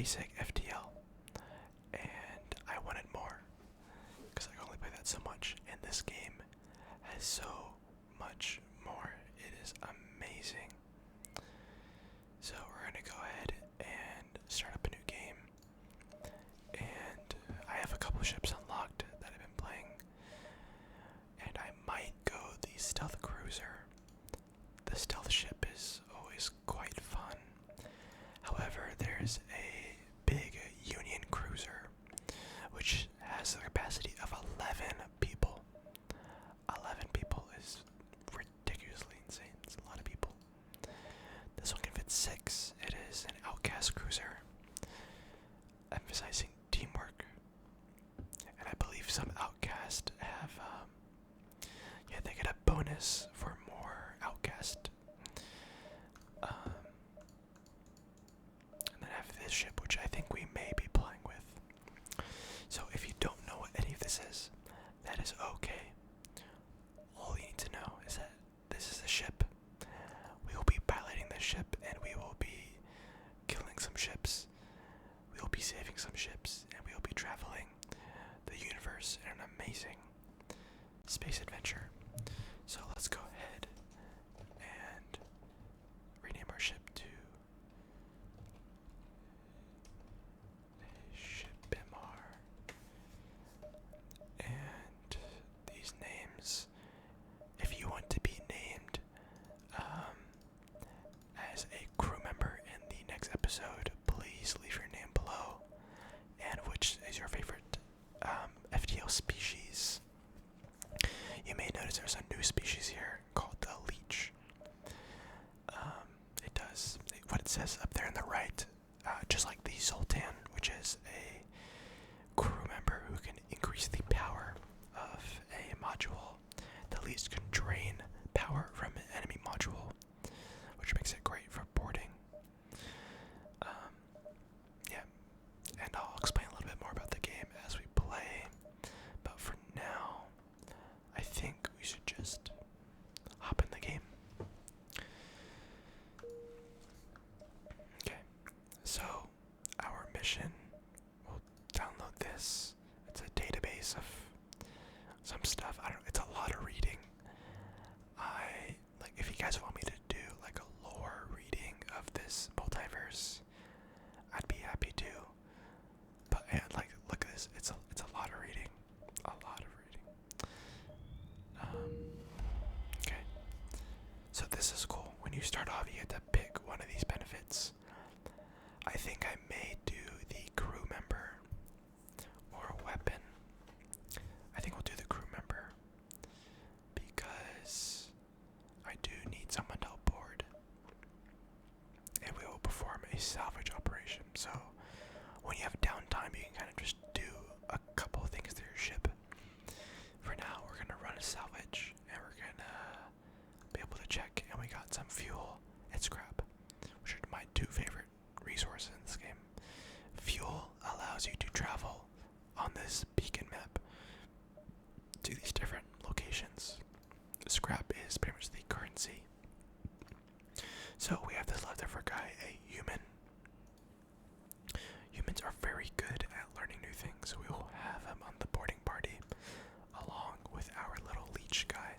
basic FTL, and I wanted more because I only play that so much, and this game has so much more. It is amazing. So we're gonna go ahead and start up a new game, and I have a couple ships unlocked that I've been playing, and I might go the stealth cruiser. The stealth ship is always quite fun. However, there's a big Union cruiser which has the capacity of 11 people. 11 people is ridiculously insane. It's a lot of people. This one can fit 6. It is an outcast cruiser, emphasizing teamwork. And I believe some outcasts have, they get a bonus for more outcast. And then I have this ship, which I think we may be playing with. So if you don't know what any of this is, that is okay. All you need to know is that this is a ship. We will be piloting this ship, and we will be killing some ships. We will be saving some ships, and we will be traveling the universe in an amazing space adventure. So let's go ahead and rename our ship to Ship MR. And these names, if you want to be named as a crew member in the next episode, please leave your name below. And which is your favorite FTL species? You may notice there's a new species here called the leech. What it says up there on the right, just like the Sultan, which is a crew member who can increase the power of a module. The leech can drain power from an enemy module, which makes it great for boarding. Yeah, and I'll explain a little bit more about the game as we play, but for now, I think we should just hop in the game. Okay, so our mission, we'll download this. It's a database of some stuff. It's a lot of reading. If you guys want me to do like a lore reading of this multiverse, I'd be happy to. But look at this. It's a lot of reading. A lot of reading. Okay. So this is cool. When you start off, you get to pick one of these benefits. I think I may do the crew member or weapon. I think we'll do the crew member because I do need someone to help board, and we will perform a salvage operation. So when you have downtime, you can kind of just do a couple of things to your ship. For now, we're gonna run a salvage, and we're gonna be able to check, and we got some fuel and scrap, which are my two favorite resources in this game. Fuel allows you to travel on this beacon map to these different locations. Scrap is pretty much the currency. So we have this leftover guy, a human. Humans are very good at learning new things. We will have him on the boarding party along with our little leech guy.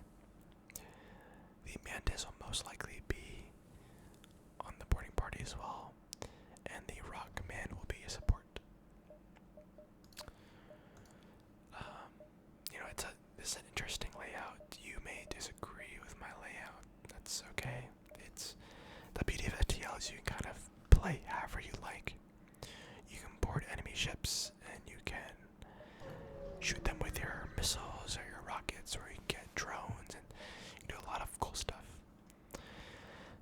The mantis will most likely be on the boarding party as well, and the rock man will be a support. This is an interesting layout. You may disagree with my layout. That's okay. It's the beauty of FTL is you can kind of play however you like. You can board enemy ships, and you can shoot them with your missiles or your rockets, or you can get drones, and you can do a lot of cool stuff.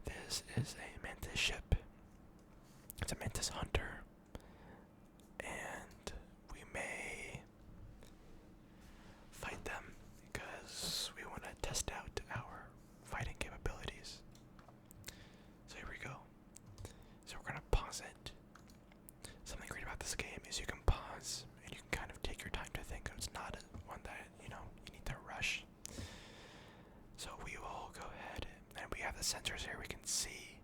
This is a mantis ship. It's a mantis hunter, and we may fight them because we want to test out our fighting capabilities. So here we go. So we're going to pause it. Something great about this game is you can pause and you can kind of take your time to think. It's not one that, you need to rush. So we will go ahead, and we have the sensors here. We can see,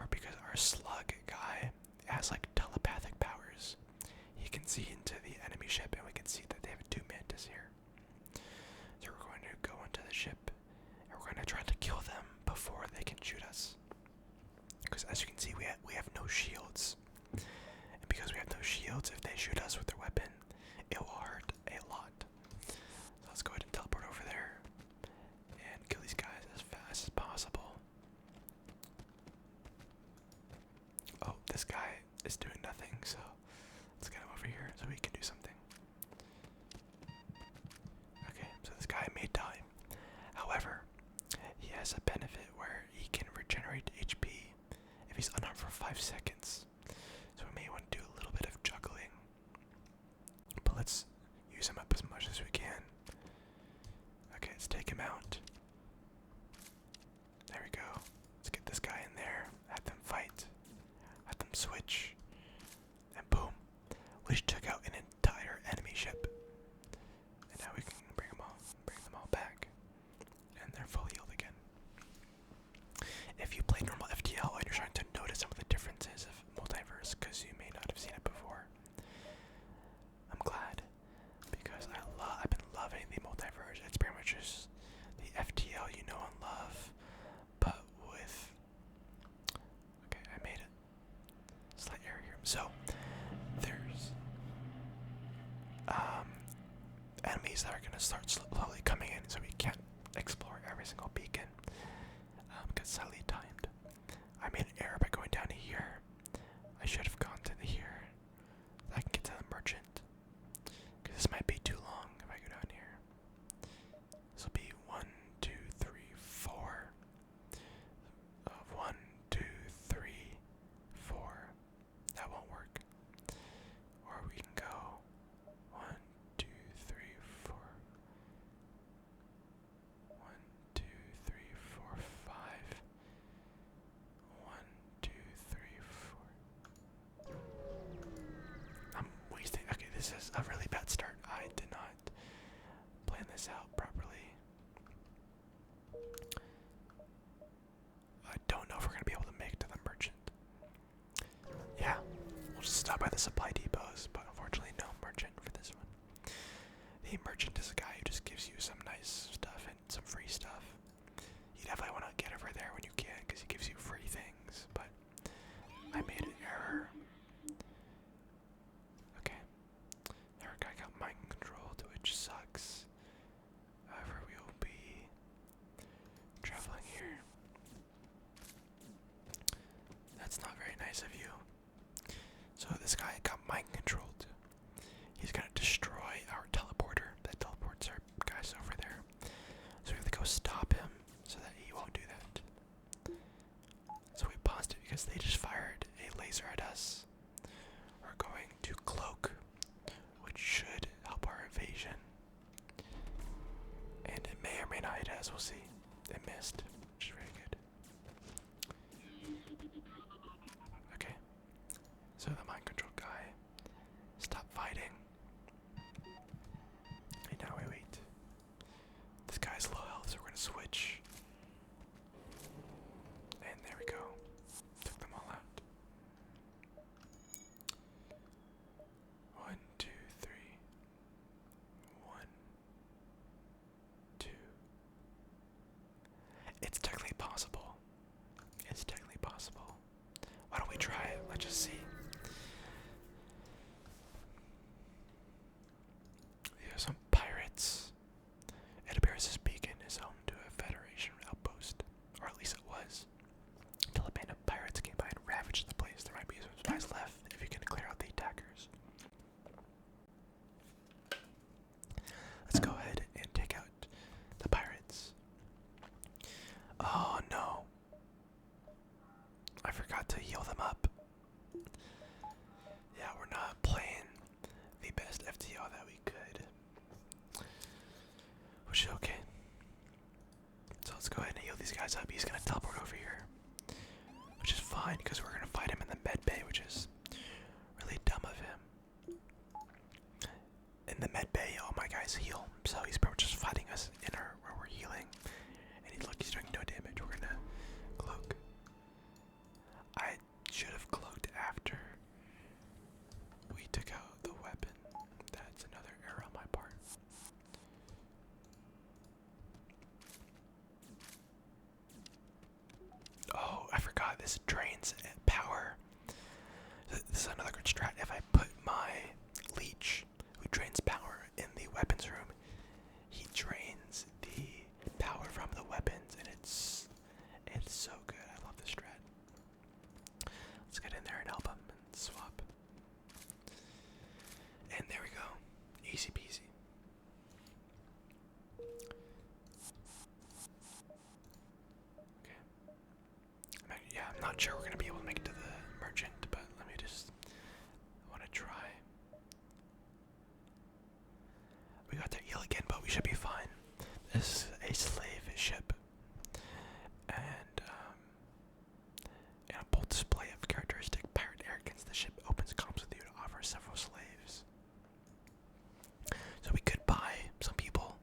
or because our slug guy has like telepathy can see into the enemy ship, and we can see that they have 2 mantis here. So we're going to go into the ship, and we're going to try to kill them before they can shoot us. Because as you can see, we have no shields. And because we have no shields, if they shoot us with their weapon, it will hurt a lot. So let's go ahead and teleport over there and kill these guys as fast as possible. Oh, this guy is doing nothing, so let's get him over here so we can do something. Okay, so this guy may die. However, he has a benefit where he can regenerate HP if he's unarmed for 5 seconds. So we may want to do a little bit of juggling. But let's use him up as much as we can. Okay, let's take him out. There we go. Let's get this guy in there. Have them fight. Have them switch. And boom. We just took out an entire enemy ship. And now we can bring them all back. And they're fully healed again. If you play normal FTL and you're starting to notice some of the differences of Multiverse, because you may not have seen it before, I'm glad, because I've been loving the Multiverse. It's pretty much just the FTL you know and love, but with, okay, I made it, slight error here. So there's enemies that are going to start slowly coming in, so we can't explore every single beacon. Because it's highly timed. I made an error by going down to here. I should have gone to here. I can get to the merchant. Because this might be too long if I go down here. This will be 1, 2, 3, 4. 1, 2, 3, 4. That won't work. Or we can go 1, 2, 3, 4. 1, 2, 3, 4, 5. 1, 2, 3, 4. I'm wasting. Okay, this is a really bad start. I did not plan this out properly. I don't know if we're going to be able to make it to the merchant. Yeah, we'll just stop by the supply depots, but unfortunately no merchant for this one. The merchant is a guy who just gives you some nice stuff and some free stuff. You definitely want to get over there when you can, because he gives you free things, but I made an error. Okay. Our guy got mind controlled, which sucks. However, we will be traveling here. That's not very nice of you. So this guy got mind controlled. He's gonna destroy our teleporter that teleports our guys over there. So we have to go stop him so that he won't do that. So we paused it because they just fired a laser at us. We're going to cloak, which should help our evasion. And it may or may not hit us, we'll see. It missed, which is very good. Okay. So the mind control guy stopped fighting. And now we wait. This guy's low health, so we're gonna switch. And there we go. Took them all out. 1, 2, 3. 1, 2. It's technically possible. It's technically possible. Why don't we try it? Let's just see. There's some pirates. It appears this beacon is home to a Federation outpost, or at least it was. Till a band of pirates came by and ravaged the place. There might be some spies left if you can clear out the attackers. Let's go ahead and take out the pirates. Oh no. I forgot to heal them up. Yeah, we're not playing the best FTL that we could. Which is okay. So let's go ahead and heal these guys up. He's gonna teleport over here. Which is fine, because we're gonna fight him in the med bay, which is really dumb of him. In the med bay, all my guys heal. So he's probably just fighting us in where we're healing. And look, he's doing no damage. We're gonna cloak. I should have cloaked after we took out the weapon. We got to heal again, but we should be fine. This is a slave ship. And, in a bold display of characteristic pirate arrogance, the ship opens comms with you to offer several slaves. So we could buy some people,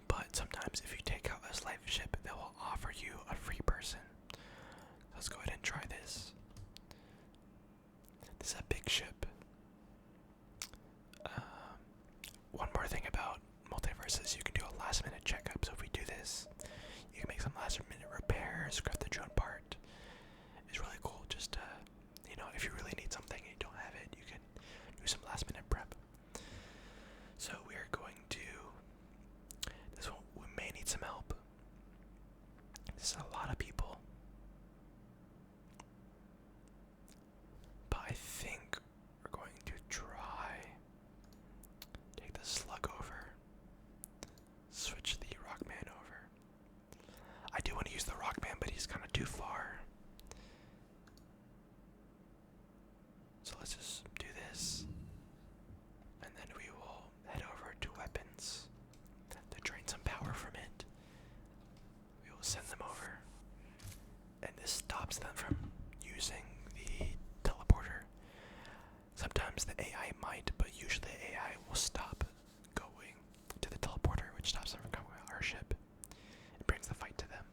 but sometimes if you take out a slave ship, they will offer you a free person. So let's go ahead and try this. This is a big ship. One more thing about Multiverse is you can do a last minute checkup. So if we do this, you can make some last minute repairs, grab the drone part. It's really cool. Just if you really need something and you don't have it, you can do some last minute prep. So we are going to. This one we may need some help. This is a lot of people, but I think we're going to try take the slug over, switch the rockman over. I do want to use the rockman, but he's kind of too far. So let's just do this, and then we will head over to weapons to drain some power from it. We will send them over, and this stops them from using the teleporter. Sometimes the AI might, but usually the AI will stop going to the teleporter, which stops them from coming to our ship. It brings the fight to them.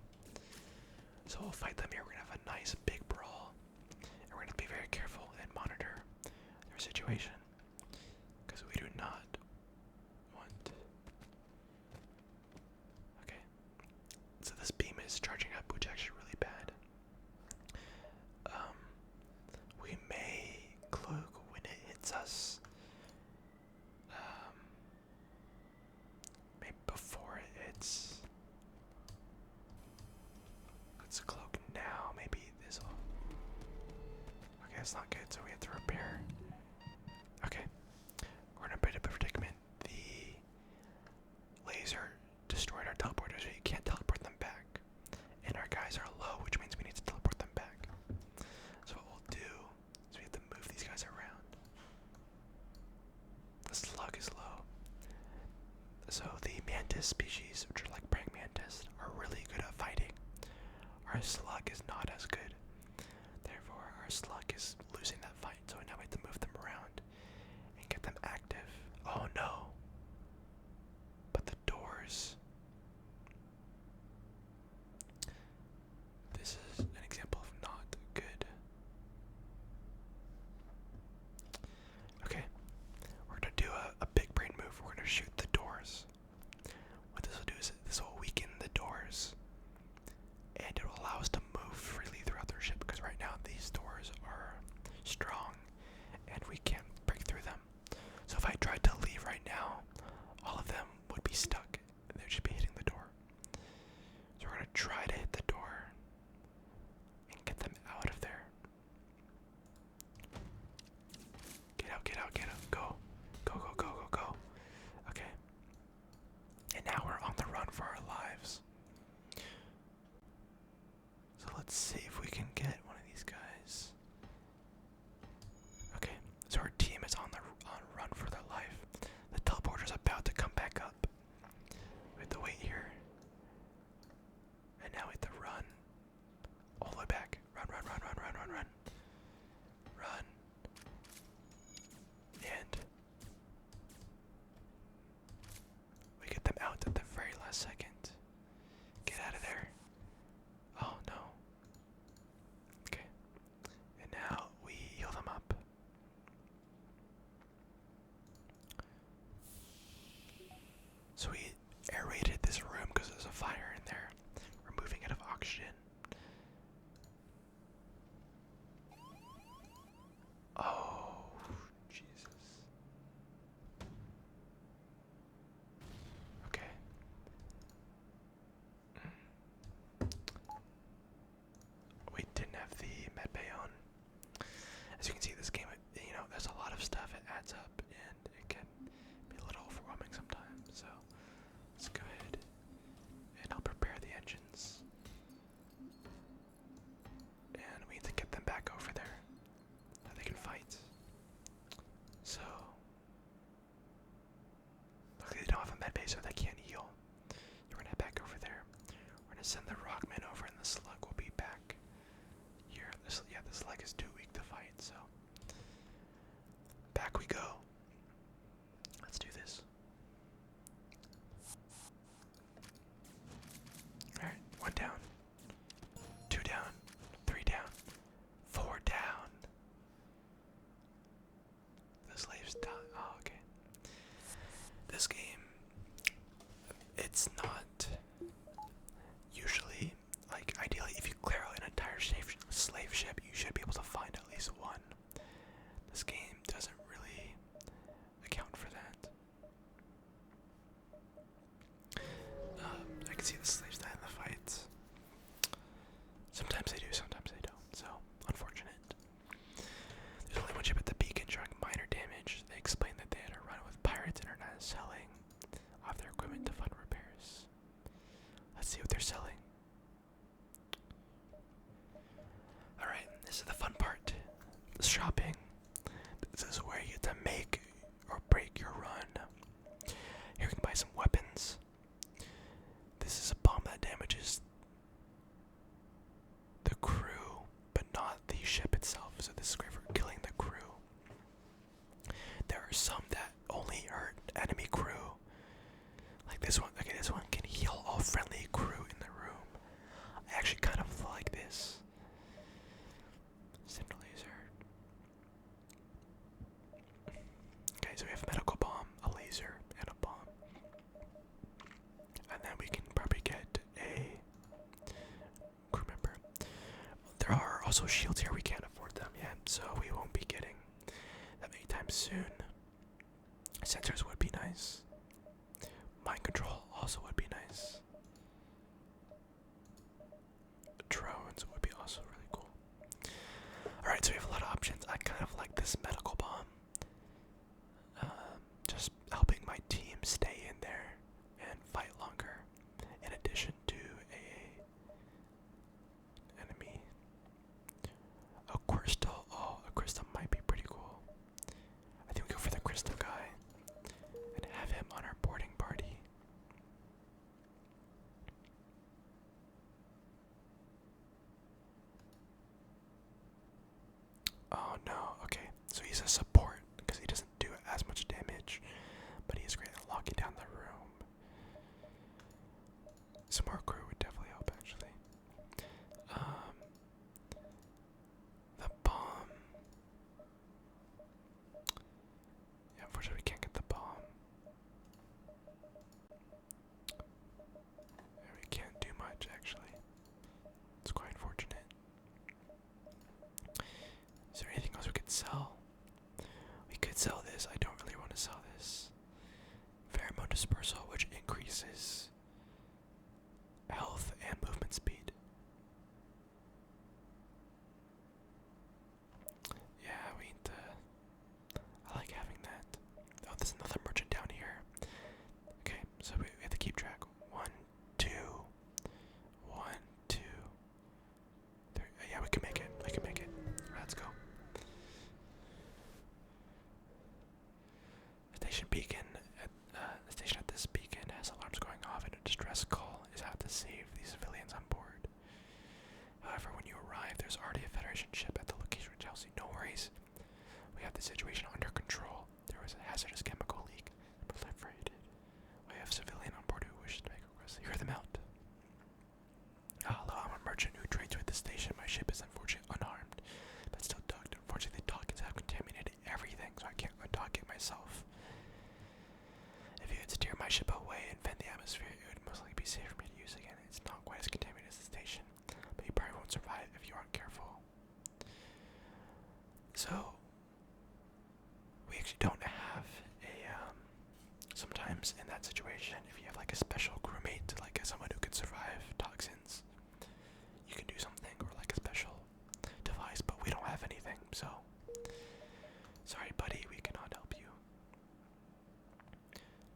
So we'll fight them here. We're going to have a nice big brawl, and we're going to be very careful and monitor their situation, because we do not want. Okay, so this beam is charging up, which is actually really bad. We may cloak when it hits us. Maybe before it hits. Let's cloak now. Maybe this will. Okay, that's not good, so we have to repair. Okay, we're in a bit of a predicament. The laser destroyed our teleporters, so you can't teleport them back. And our guys are low, which means we need to teleport them back. So what we'll do is we have to move these guys around. The slug is low. So the mantis species, which are like praying mantis, are really good at fighting. Our slug is not as good. Therefore, our slug is losing that fight. So now we have to move them around and get them active. Oh no. But the doors. This is an example of not good. Okay. We're going to do a big brain move. We're going to shoot the doors. What this will do is this will weaken the doors, and it will allow us to move freely throughout their ship, because right now these doors are strong and we can't break through them. So if I tried to leave right now, all of them would be stuck and they would just be hitting the door. So we're going to try to hit the door and get them out of there. Get out, get out, get out. Go. Go, go, go, go, go. Okay. And now we're on the run for our lives. So let's see if we can get one of these guys. Okay, so our team is on run for their life. The teleporter's about to come back up. We have to wait here. And now we have to run all the way back. Run, run, run, run, run, run, run. Run. And we get them out at the very last second. Get out of there. Oh no. Okay. And now we heal them up. So we aerated this room because there's a fire in there. We're moving out of oxygen. Oh, Jesus. Okay. We didn't have the med bay on. As you can see, this game, there's a lot of stuff. It adds up, and it can be a little overwhelming sometimes. So let's go ahead and I'll prepare the engines. And we need to get them back over there so they can fight. So luckily Send the Rockman over and the slug will be back here. The slug is too weak to fight, so back we go. Let's do this. Alright, 1 down, 2 down, 3 down, 4 down. The slave's done. Oh, okay. This game, it's not usually, like, ideally, if you clear out an entire slave ship, you should be able to find at least one. This game doesn't really account for that. I can see the slaves die in the fights. Sometimes they do, sometimes they don't, so unfortunate. There's only one ship at the beacon showing minor damage. They explained that they had a run with pirates and are now selling off their equipment to fund repairs. Let's see what they're selling. Alright, this is the fun part. Shopping. This is where you get to make or break your run. Here you can buy some weapons. This is a bomb that damages the crew, but not the ship itself. So this is great for killing the crew. There are some that only hurt enemy crew. Like this one. Okay, this one can heal all friendly crew in the room. I actually kind of like this. Send laser. Okay, so we have a medical bomb, a laser, and a bomb. And then we can probably get a crew member. There are also shields here, we can't afford them yet, so we won't be getting them anytime soon. Sensors would be nice. Mind control also would be nice. Drones would be also really cool. Alright, so we have a lot of options. I kind of like this medical bomb. Just helping my team stay in there and fight longer. In addition to a enemy. A crystal. Oh, a crystal might be pretty cool. I think we go for the crystal guy and have him on our boarding party. Oh no, okay. So he's a support because he doesn't do as much damage, but he's great at locking down the room. Some more crew would definitely help, actually. The bomb. Yeah, unfortunately we can't get the bomb. And we can't do much, actually. It's quite unfortunate. Is there anything else we could sell? We could sell this. I don't really want to sell this. Pheromone dispersal, which increases health and movement speed. Yeah, we need to. I like having that. Oh, there's another merchant down here. Okay, so we have to keep track. 1, 2, 1, 2, 3. Yeah, we can make it. We can make it. Let's go. Station beacon. The station at this beacon has alarms going off, and a distress call is out to save the civilians on board. However, when you arrive, there's already a Federation ship at the location of Chelsea. No worries. We have the situation under control. There was a hazardous chemical leak that proliferated. We have civilian on board who wishes to make requests. Hear them out. Hello, I'm a merchant who trades with the station. My ship is unfortunately unharmed, but still docked. Unfortunately, the dockings have contaminated everything, so I can't undock it myself. If you had to steer my ship away and vent the atmosphere, it would most likely be safe for me to use again. It's not quite as contaminated as the station, but you probably won't survive if you aren't careful. So, we actually don't have a, sometimes in that situation, if you have like a special crewmate, like someone who could survive toxins, you can do something, or like a special device, but we don't have anything, so sorry buddy, we cannot help you.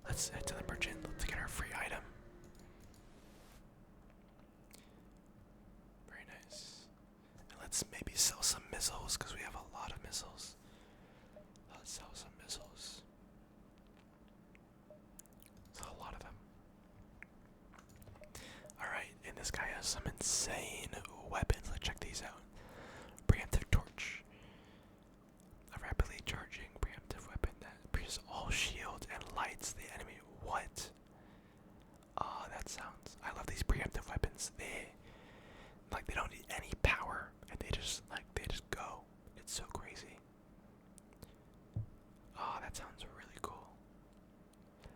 Let's head to the merchant. Let's get our free item. Very nice. And let's maybe sell some missiles, because we have a lot of missiles. Let's sell some missiles. Sell a lot of them. Alright, in this this guy has some insane weapons. Let's check these out. Preemptive torch. A rapidly charging preemptive weapon that pierces all shields and lights the enemy. What? Oh, that sounds. I love these preemptive weapons. They don't need any power, and they just go. It's so crazy. Oh, that sounds really cool.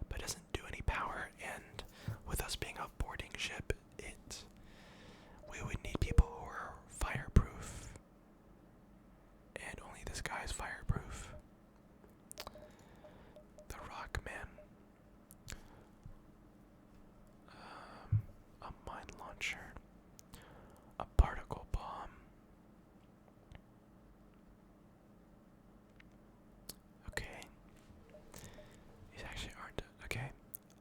But it doesn't do any power, and with us being a boarding ship, we would need people who are fireproof. And only this guy is fireproof. The Rock Man. A mine launcher. A particle bomb. Okay. These actually aren't. Okay.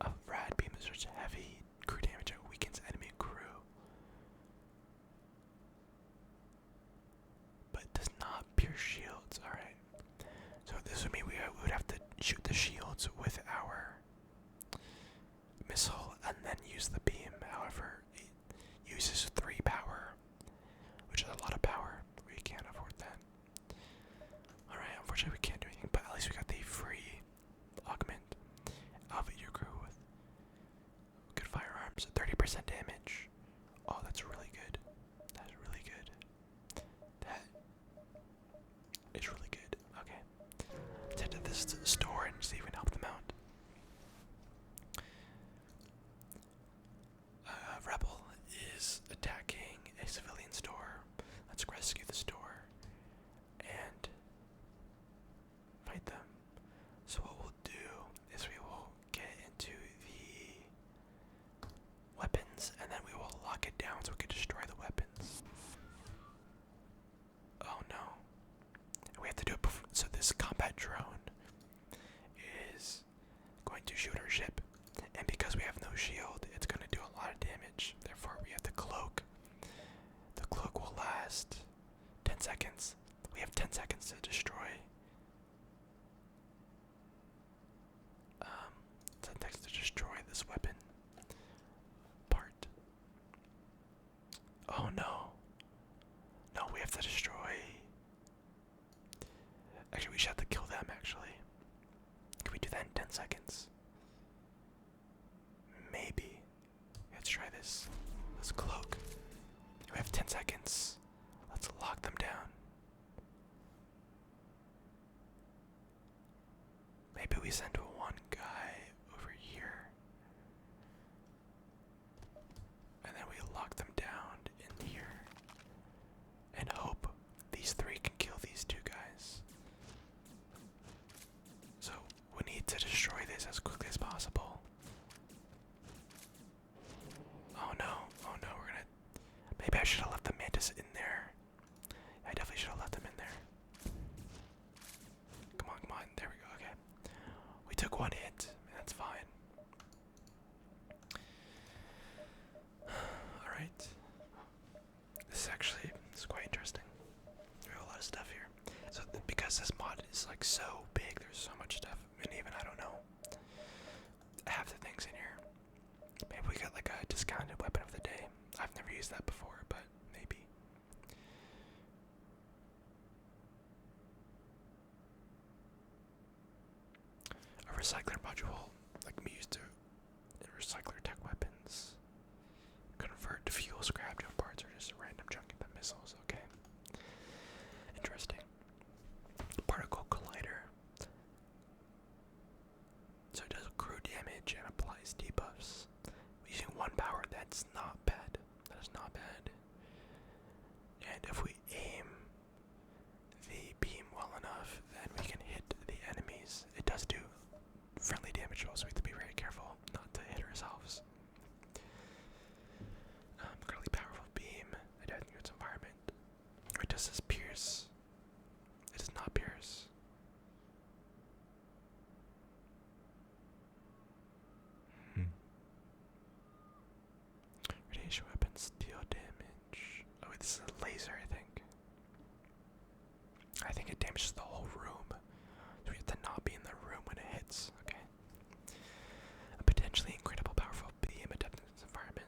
A rad beam is such heavy crew damage that weakens enemy crew. But does not pierce shields. Alright. So this would mean we would have to shoot the shields with our missile and then use the beam. However, it uses 3 power, which is a lot of power. We can't afford that. Alright, unfortunately we can't do anything, but at least we got the free augment. Outfit your crew with good firearms, 30% damage. Oh, that's really good. That's really good. That is really good. Okay. Let's head to this store and see if we can help them out. Rebel is attacking a civilian store. Let's rescue the store and fight them. So what we'll do is we will get into the weapons and then we will lock it down so we can destroy the weapons. Oh no. We have to do it before. So this combat drone is going to shoot our ship. And because we have no shield, it's going to do a lot of damage. Therefore, we have the cloak. The cloak will last 10 seconds. We have 10 seconds to destroy. 10 seconds to destroy this weapon part. Oh no. No, we have to destroy. Actually, we should have to kill them, actually. Can we do that in 10 seconds? Maybe. Let's try this. Let's cloak. We have 10 seconds. Let's lock them down. Maybe we send one guy over here. And then we lock them down in here. And hope these 3 can kill these 2 guys. So we need to destroy this as quickly as possible. Oh no, we're gonna. Maybe I should have left the mantis in there. I definitely should have left them in there. Come on, there we go, okay. We took 1 hit, that's fine. Alright. This is quite interesting. We have a lot of stuff here. So, because this mod is like so big, there's so much stuff, and even I don't know half the things in here. Maybe we got like a discounted weapon of the day. I've never used that before, but maybe. A recycler module, like we used to in recycler tech weapons. Convert fuel scrap to parts or just random junk into missiles, okay. Interesting. Particle collider. So it does crew damage and applies debuffs. Using 1 power, that's not bad. That is not bad. And if we aim the beam well enough, then we can hit the enemies. It does do friendly damage, so we have to be very careful not to hit ourselves. Incredibly powerful beam. Adapting to its environment. Or does this pierce? It does not pierce. Radiation weapons deal damage. Oh, wait, this is a laser, I think. I think it damages the whole room. So we have to not be in the room when it hits. Okay. A potentially incredible powerful beam adapted to its environment.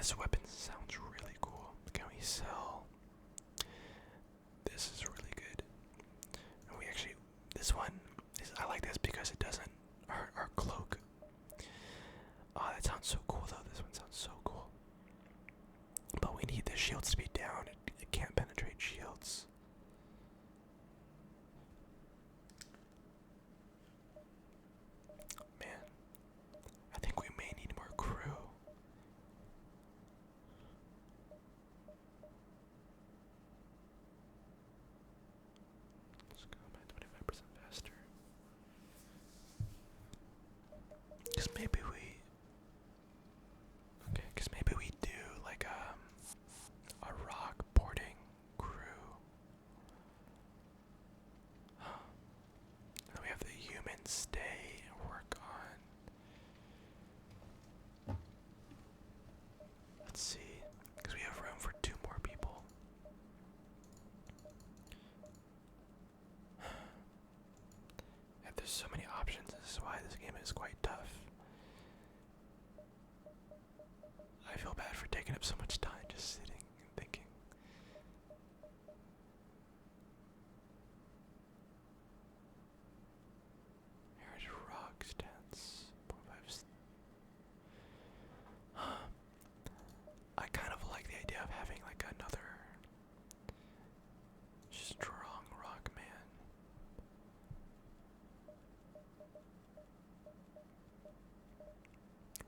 This weapon sounds really cool. Can we sell? This is really good. And we actually, this one is, I like this because it doesn't hurt our cloak. Oh, that sounds so cool though. This one sounds so cool. But we need the shields to be down. It can't penetrate shields. Man, I think we may need more crew. Let's go by 25% faster. Because maybe we do like a rock boarding crew. And then we have the humans stay and work on. Let's see, because we have room for 2 more people. And there's so many options. This is why this game is quite tough. I feel bad for taking up so much time just sitting and thinking. Here's rock stats. 0.5. I kind of like the idea of having like another strong rock man.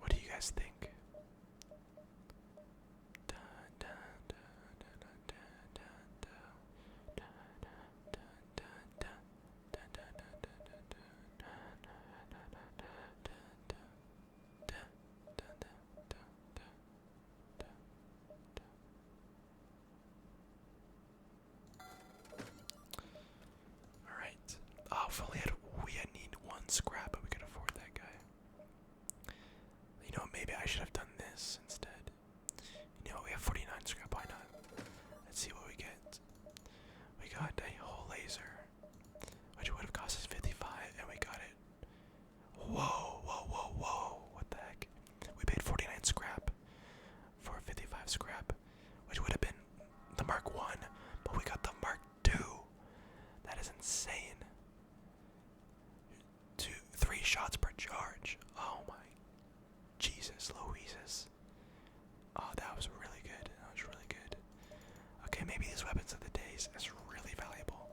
What do you guys think? Alright. Oh, if only we had need 1 scrap, but we could afford that guy. You know, maybe I should have done this instead. You know what, we have 49 scrap, why not? Let's see what we get. We got a whole laser, which would have cost us 55, and we got it. Whoa, whoa, whoa, whoa, what the heck? We paid 49 scrap for 55 scrap, which would have been the Mark 1, but we got the Mark 2. That is insane. 3 shots per charge. Oh my Jesus Louises. Oh, that was really good. That was really good. Okay, maybe these weapons of the days is really valuable.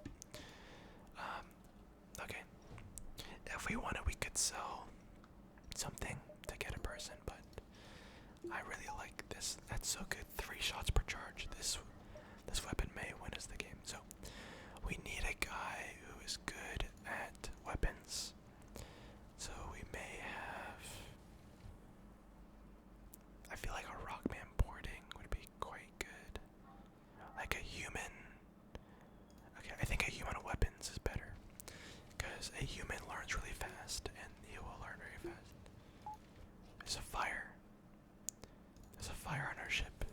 Okay. If we wanted, we could sell something to get a person, but I really like this. That's so good. 3 shots per charge. This weapon may win us the game. So we need a guy who is good at weapons. So we may have. I feel like a rockman boarding would be quite good. Like a human. Okay, I think a human weapons is better. Because a human learns really fast, and he will learn very fast. There's a fire. There's a fire on our ship.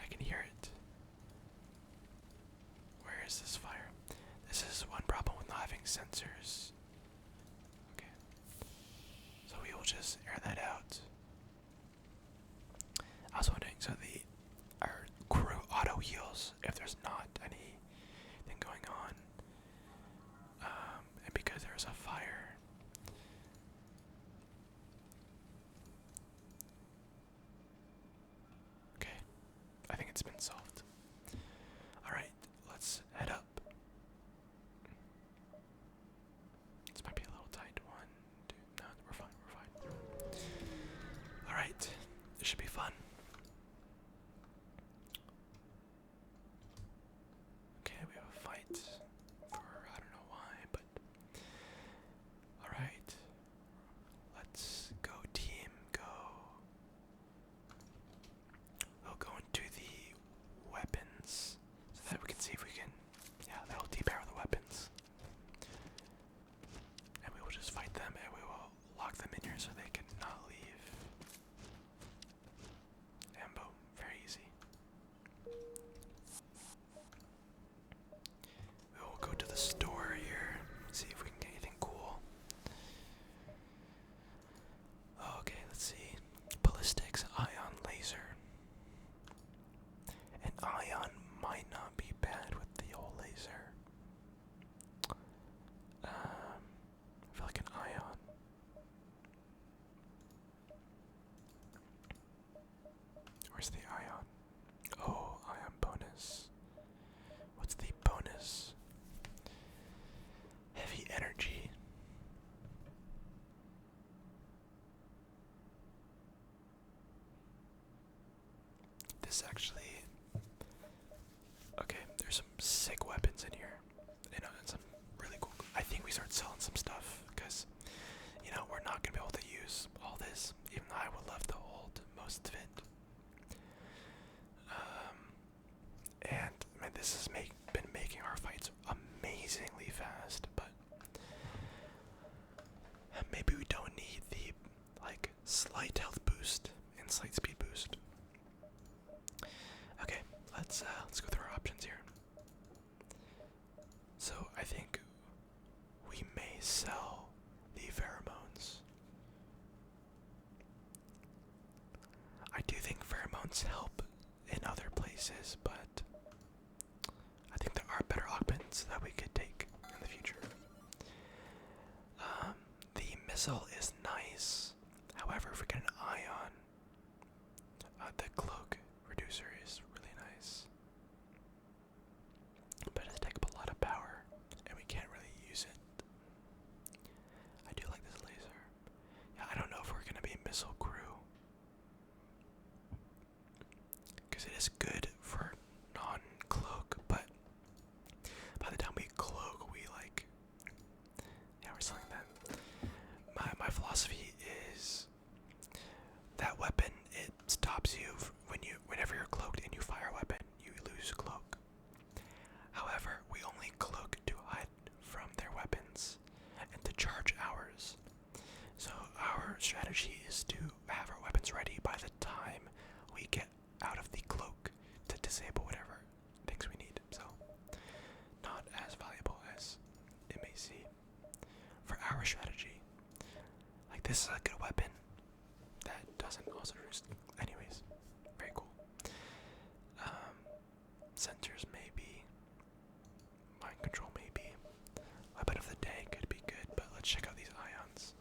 I can hear it. Where is this fire? This is one problem with not having sensors. Okay. So we will just air that out. I was wondering, so our crew auto heals if there's not anything going on. And because there's a fire. Okay. I think it's been solved. Alright, let's head up. This might be a little tight. 1, 2, no, we're fine, we're fine. Alright, this should be fun. Okay, we have a fight for I don't know why, but alright. Let's go team, go. We'll go into the weapons so that we can see if we can, yeah, that'll depower the weapons. And we will just fight them and we will lock them in here so they cannot leave. And boom, very easy. We will go to the store here, see if we can get anything cool. Okay, let's see. Ballistics, ion is actually okay. There's some sick weapons in here, and some really cool. I think we start selling some stuff because we're not gonna be able to use all this, even though I would love to hold most of it. And man, this has been making our fights amazingly fast, but maybe we don't need the slight health boost and slight speed boost. Okay, let's go through our options here. So I think we may sell the pheromones. I do think pheromones help in other places, but I think there are better augments that we could take in the future. The missile is nice. However, if we get an ion, the cloak reducer is really nice. But it does take up a lot of power, and we can't really use it. I do like this laser. Yeah, I don't know if we're gonna be missile crew, because it is good for non-cloak, but by the time we cloak, we're selling that. My philosophy is that weapon, it stops you whenever you're cloaked and you fire a weapon, you lose cloak. However, we only cloak to hide from their weapons and to charge ours. So our strategy is to have our weapons ready by the time we get out of the cloak to disable whatever things we need. So not as valuable as it may seem for our strategy. This is a good weapon that doesn't also roost. Anyways, very cool. Sensors maybe. Mind control maybe. Weapon of the day could be good, but let's check out these ions.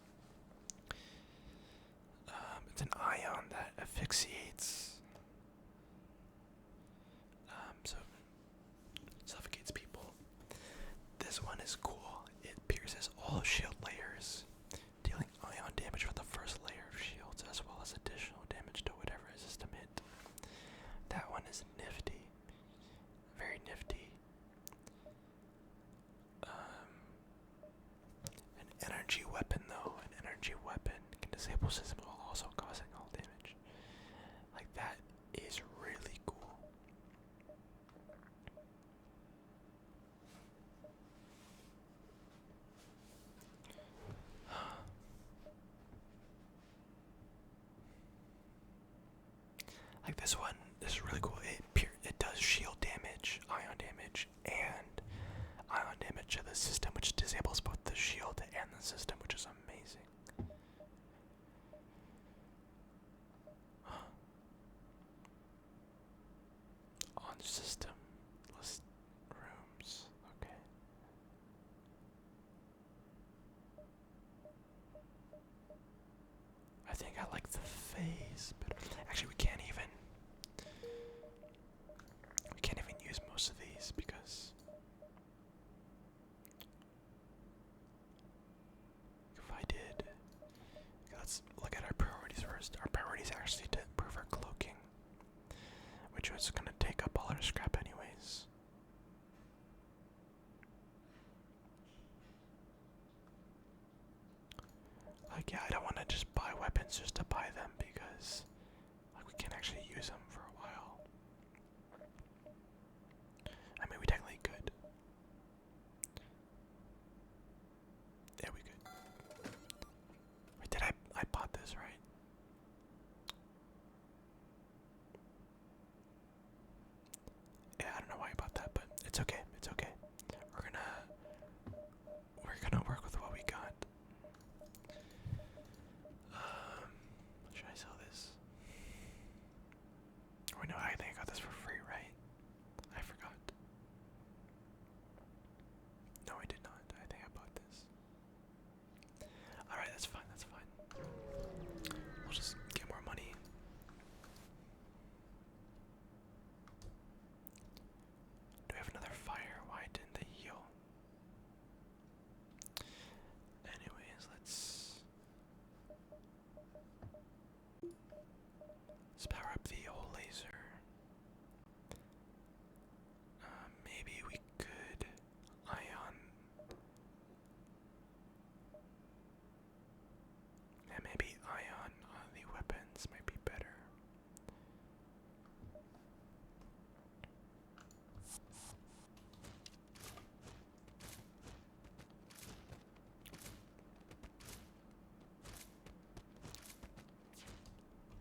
It's an ion that asphyxiates. So suffocates people. This one is cool. It pierces all shield layers, dealing ion damage with the first layer of shields, as well as additional damage to whatever system hit. That one is nifty. Very nifty. An energy weapon, though. An energy weapon can disable systems while also causing all damage. That is really cool. This one is really cool. It does shield damage, ion damage, and ion damage to the system, which disables both the shield and the system, which is amazing. On system list rooms. Okay. I think I like the phase, but actually we can't even use most of these because if I did, let's look at our priorities first. Our priorities actually to improve our cloaking, which was going to take up all our scrap anyways. Yeah, I don't want to just buy weapons just to buy them because we can't actually use them for a while. I mean, we technically could. Yeah, we could. Wait, did I bought this, right? Yeah, I don't know why I bought that, but it's okay. It's okay. We're gonna work with what we got. Should I sell this? And maybe ion on the weapons might be better.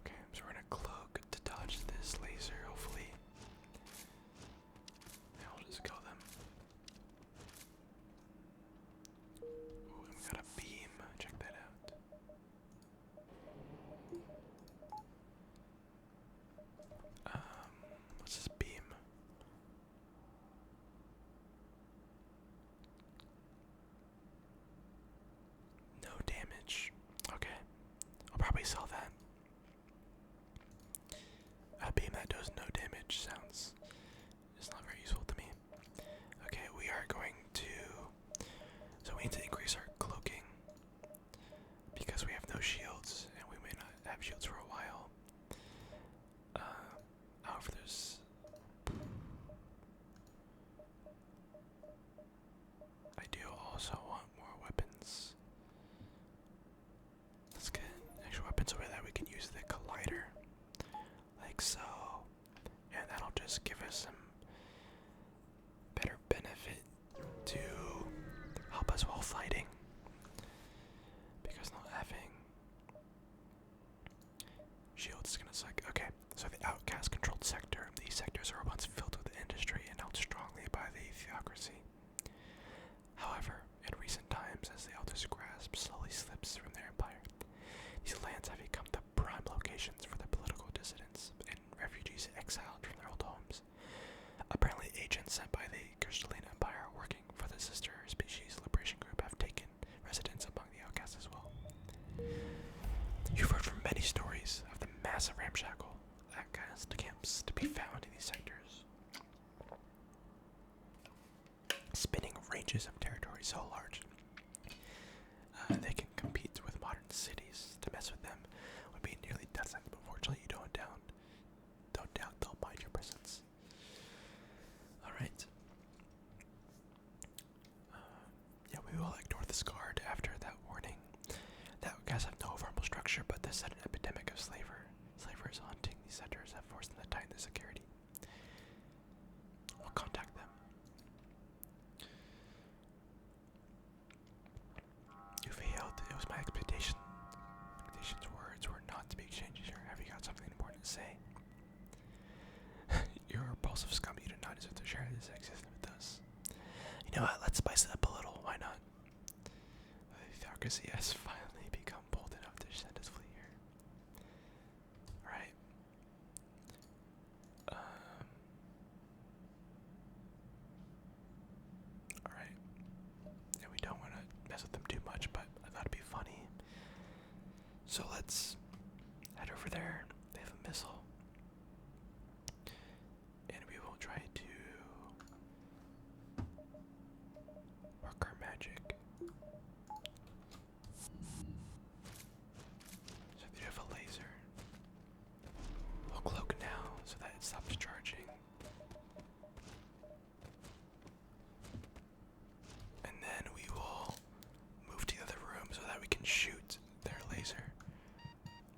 Okay, so we're gonna cloak to dodge this laser, hopefully. And I'll just kill them. Ooh, and we got a beam. Check that out. What's this beam? No damage. Okay. I'll probably sell that. A beam that does no damage sounds is not very useful to me. Okay, we are going to. So we need to increase our cloaking because we have no shields and we may not have shields for a while. However, there's. I do also want more weapons. Let's get extra weapons over there. We can use the collider. Like so. And that'll just give us some better benefit to help us while fighting. Because not having shields is gonna suck. Okay, so the outcast controlled sector. These sectors are once filled with industry and held strongly by the theocracy. However, in recent times, as the Elder's grasp slowly slips from their empire, these lands have become the prime locations for the political dissidents and refugees exiled from their old homes. Apparently, agents sent by the Crystalline Empire working for the sister species liberation group have taken residence among the outcasts as well. You've heard from many stories of the massive ramshackle outcast camps to be found in these sectors, spanning ranges of territory so large they can compete with modern cities. To mess with them would be nearly death sentence, but fortunately you don't doubt they'll mind your presence. Alright. Yeah, we will ignore this guard after that warning. The outcasts have no formal structure, but the sudden epidemic of slavers haunting these centers have forced them to tighten their security. We'll contact them. You failed. It was my expectations words were not to be exchanged here. Have you got something important to say? You're a repulsive scum. You do not deserve to share this existence with us. You know what? Let's spice it up a little. Why not? The theocracy has finally become bold enough to send us fleet here. Alright. Alright. Yeah, we don't want to mess with them too much, but I thought it'd be funny. So let's head over there. They have a missile. And we will try to work our magic. So they have a laser. We'll cloak now so that it stops charging. And then we will move to the other room so that we can shoot their laser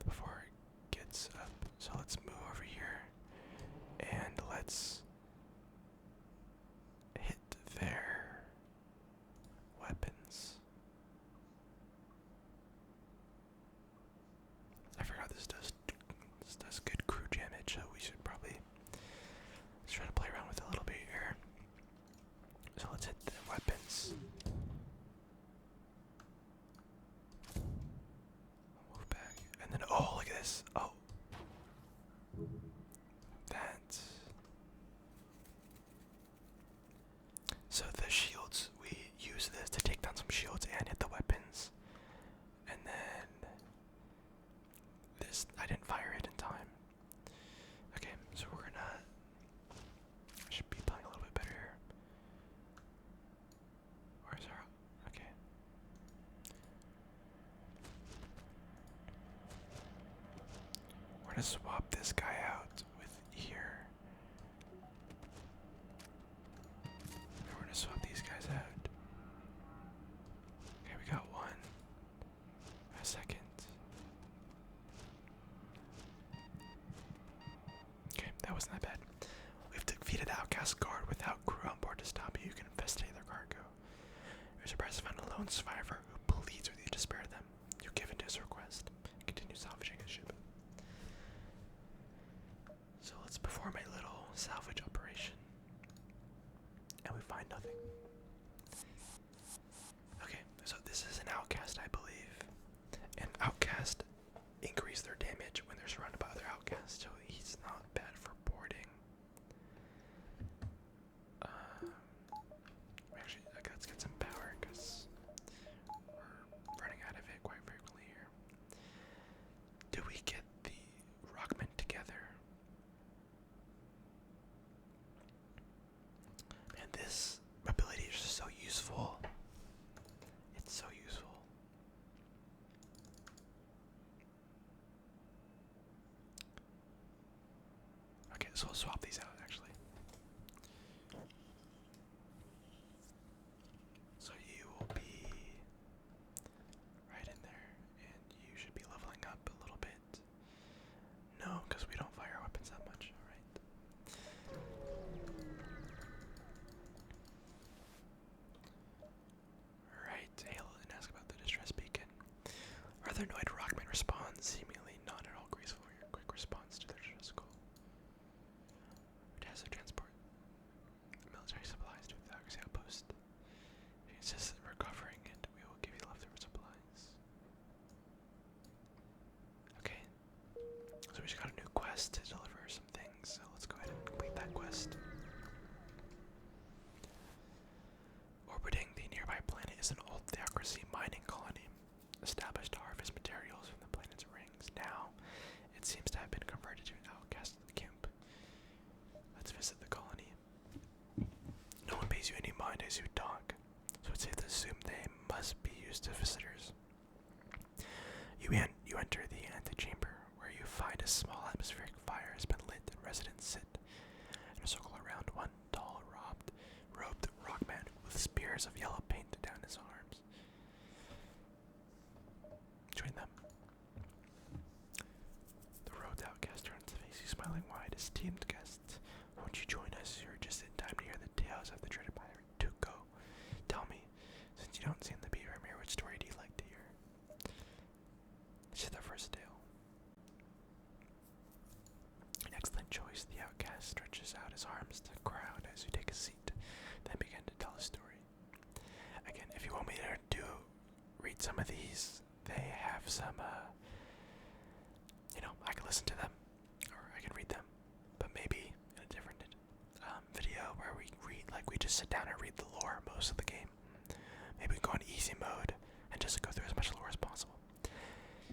before it gets up. So let's move over here and let's hit their weapons. I forgot this does good crew damage, so we should probably let's try to play around with it a little bit here. So let's hit the weapons. Move back. And then, oh, look at this. Oh. That. So the shields, we use this to take down some shields and hit the weapons. And then this, I didn't fire it in time. Okay, so we're gonna, I should be playing a little bit better here. Where's our, okay. We're gonna swap this guy out with here. We're gonna swap these guys out. Okay, we got one. A second. last guard without crew on board to stop you, you can investigate their cargo. You're surprised to find a lone survivor who pleads with you to spare them. You give in to his request and continue salvaging his ship. So let's perform a little salvage operation. And we find nothing. Okay, so this is an outcast, I believe. And outcast increase their damage when they're surrounded by other outcasts, so he's not bad for boarding. Actually, okay, let's get some power because we're running out of it quite frequently here. Do we get the Rockman together? Man, this ability is just so useful. It's so useful. Okay, so we'll swap these out actually. So you will be right in there, and you should be leveling up a little bit. No, because we don't fire weapons that much, alright. Alright, Halo didn't ask about the distress beacon. Rather annoyed Rockman responds, seemingly not at all graceful for your quick response to their distress call. Task of transport military supplies to the Oxy outpost. If you insist on recovering it, we will give you leftover supplies. Okay, so we just got a new quest to deliver some things, so let's go ahead and complete that quest. Orbiting the nearby planet is an old theocracy mining colony, established to harvest materials from the planet's rings. Now, it seems to have been converted to an outcast camp. Let's visit the colony. No one pays you any mind as you talk, so it's safe to assume they must be used to visitors. You enter the antechamber, where you find a small atmospheric fire has been lit and residents sit in a circle around one tall, robed rockman with spears of yellow paint down his arms. Join them. The robed outcast turns to face you, smiling wide. Esteemed guests, won't you join us? You're just in time to hear the tales of the dreaded pirate Tuco. Tell me, since you don't seem to be from here, which story do you like to hear? This is the first tale. An excellent choice. The outcast stretches out his arms to the crowd as you take a seat, then begin to tell a story. Again, if you want me to read some of these, they have some, I can listen to them, or I can read them, but maybe in a different video where we read, like we just sit down and read the lore most of the game. Maybe we can go on easy mode and just go through as much lore as possible.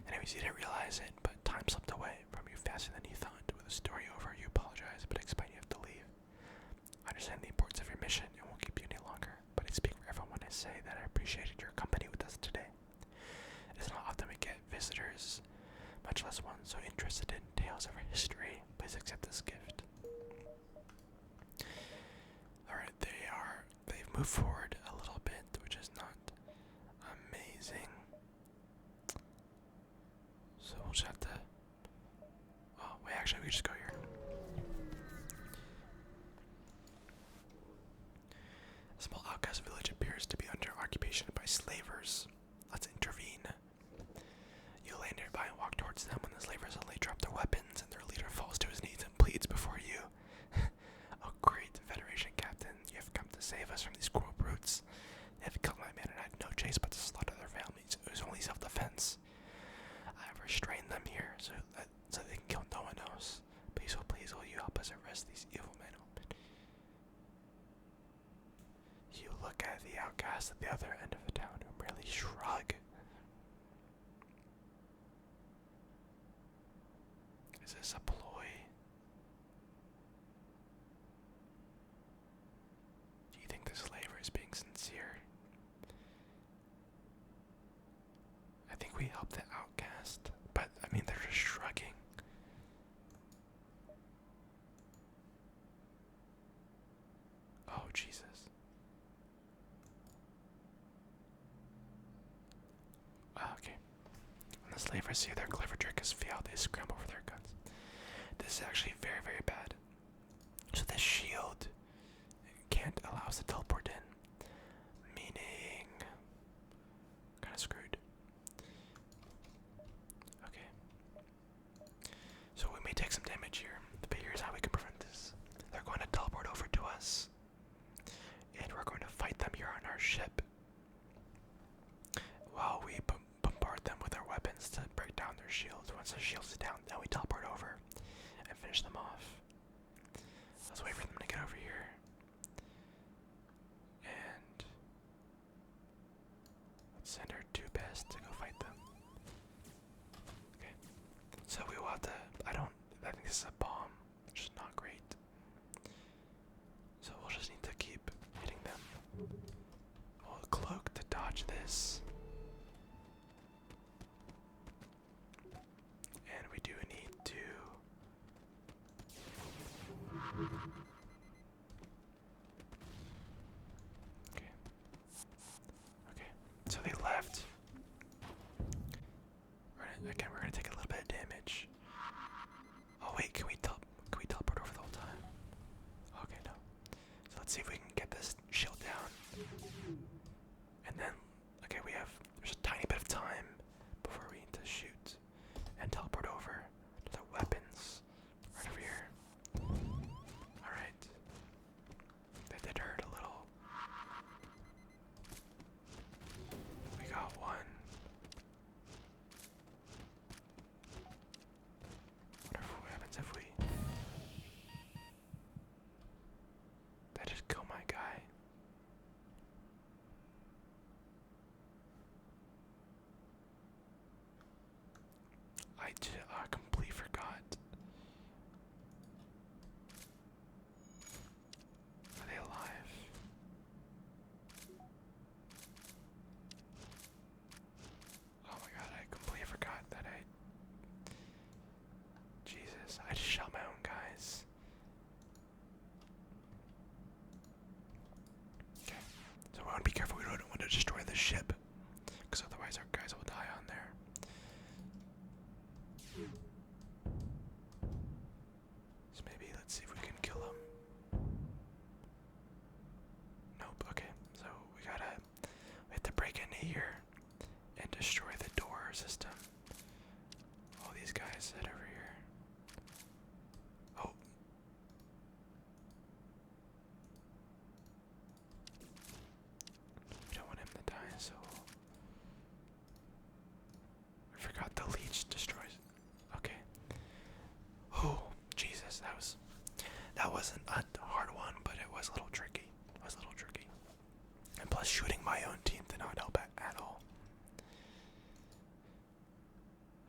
Anyways, you didn't realize it, but time slipped away from you faster than you thought. With the story over, you apologize, but expect you have to leave. I understand the importance of your mission and won't keep you any longer, but I speak for everyone when I say that I appreciated your company with us today. It is not often we get visitors, much less one so interested in tales of our history. Please accept this gift. Alright, they've moved forward a little bit, which is not amazing. So we'll just have to, oh wait, actually we just go here. A small outcast village appears to be under occupation by slavers. Let's intervene. You land nearby and walk towards them when the slavers suddenly drop their weapons and their leader falls to his knees and pleads before you. Oh great, Federation Captain, you have come to save us from these cruel brutes. They have killed my men and I had no choice but to slaughter their families. It was only self-defense. I have restrained them here so they can kill no one else. Please, oh please, will you help us arrest these evil men? You look at the outcast at the other end of the town who merely shrug. Is this a ploy? Do you think the slaver is being sincere? I think we help the outcast, but I mean they're just shrugging. Oh Jesus. Okay. When the slavers see their clever trick has failed, they scramble for their guns. This is actually very, very bad. So this shield allow us to teleport in. Meaning, kind of screwed. Okay. So we may take some damage here, but here's how we can prevent this. They're going to teleport over to us, and we're going to fight them here on our ship. While we bombard them with our weapons to break down their shields. Once their shields is down, then we teleport over and finish them off. Let's wait for them to get over here. And let's send our two best to go fight them. Okay. So we will have to, I think this is a bomb, which is not great. So we'll just need to keep hitting them. We'll cloak to dodge this. And we do need to okay. Okay. So they left. Again, we're gonna take a little bit of damage. Oh wait, can we teleport over the whole time? Okay, no. So let's see if we can get this shield down. And then, okay, there's a tiny bit of time before we need to shoot and teleport over to the weapons right over here. Alright. That did hurt a little. We got one. Wonder what happens if we... That just killed my guy. I completely forgot. Are they alive? Oh my god, I completely forgot that Jesus, I just shot my own guys. Okay, so we want to be careful, we don't want to destroy the ship, because otherwise our guys will die on there. So maybe let's see if we can kill him. Nope, okay, so we have to break in here and destroy the door system. All these guys head over here. Oh. We don't want him to die, so I forgot the leech destroys. Okay. Oh, Jesus, that wasn't a hard one, but it was a little tricky. And plus, shooting my own team did not help at all.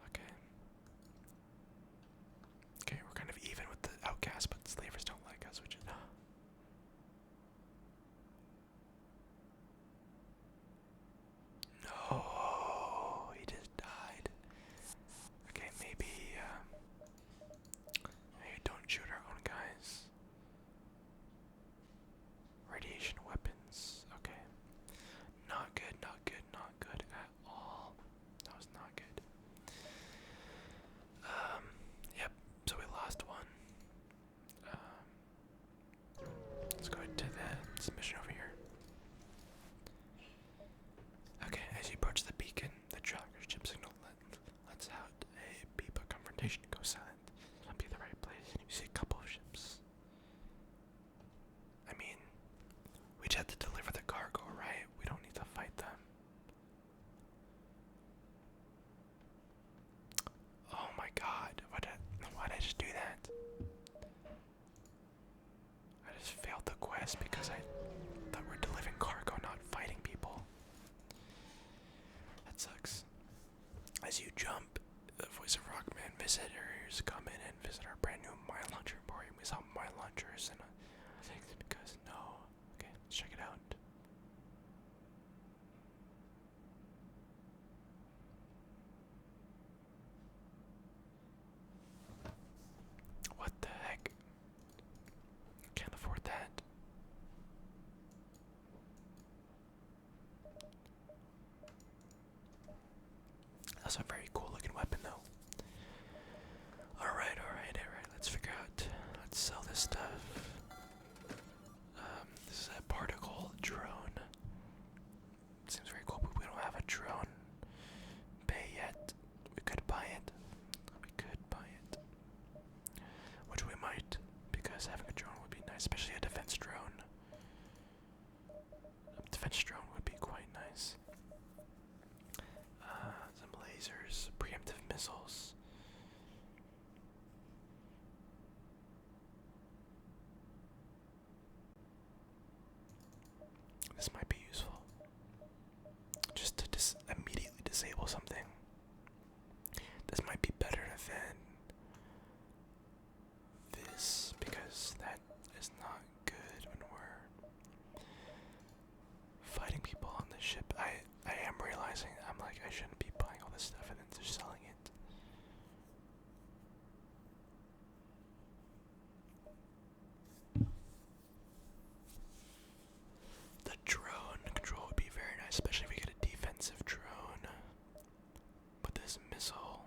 Okay. Okay, we're kind of even with the outcasts, but slavers don't like us, which is... No, he just died. Okay, maybe don't shoot our own guys. Radiation weapons. Okay. Not good at all. That was not good. Yep, so we lost one. Let's go to this mission over here. Okay, as you approach the beacon, the tracker's chip signal lets out a beep. A confrontation goes silent. Might be the right place. You see a couple of ships. I mean, we just have to deliver the cargo, right? We don't need to fight them. Oh my god, why did I just do that? I just failed the quest because I thought we're delivering cargo, not fighting people. That sucks. As you jump, the voice of Rockman visitors come in and visit our brand new mine launcher emporium. We saw mine launchers and things because no. Okay, let's check it out. What the heck? Can't afford that. That's a very cool looking weapon though. Alright, let's figure out, let's sell this stuff. This is a because having a drone would be nice, especially a defense drone. A defense drone would be quite nice. Some lasers, preemptive missiles. This might be useful. Just to immediately disable something. This might be better than this, because that is not good when we're fighting people on the ship. I am realizing I'm like, I shouldn't be buying all this stuff and then just selling it. The drone control would be very nice, especially if we get a defensive drone. But this missile.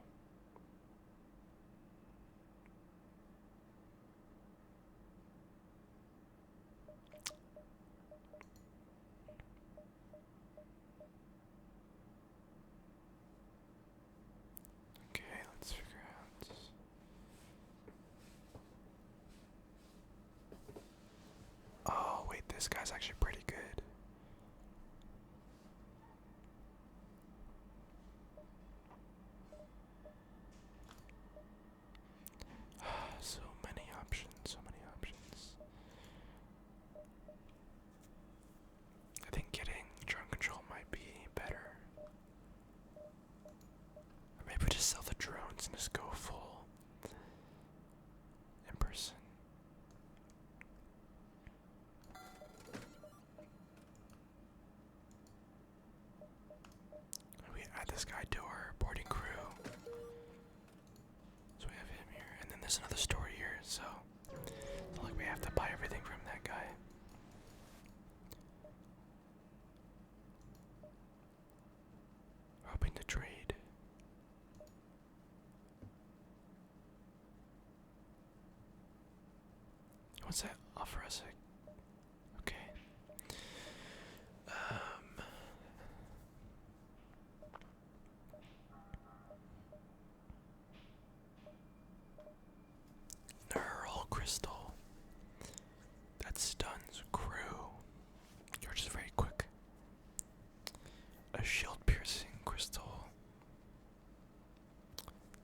Okay, let's figure out. Oh, wait, this guy's actually pretty good. So many options, so many options. I think getting drone control might be better. Or maybe we just sell the drones and just go full in person. We add this guy to our boarding crew. So we have him here, and then there's another store here, so it's not like we have to buy everything from that guy. We're hoping to trade. What's that offer us? Okay. Neural crystal. That stuns crew. You're just very quick. A shield piercing crystal.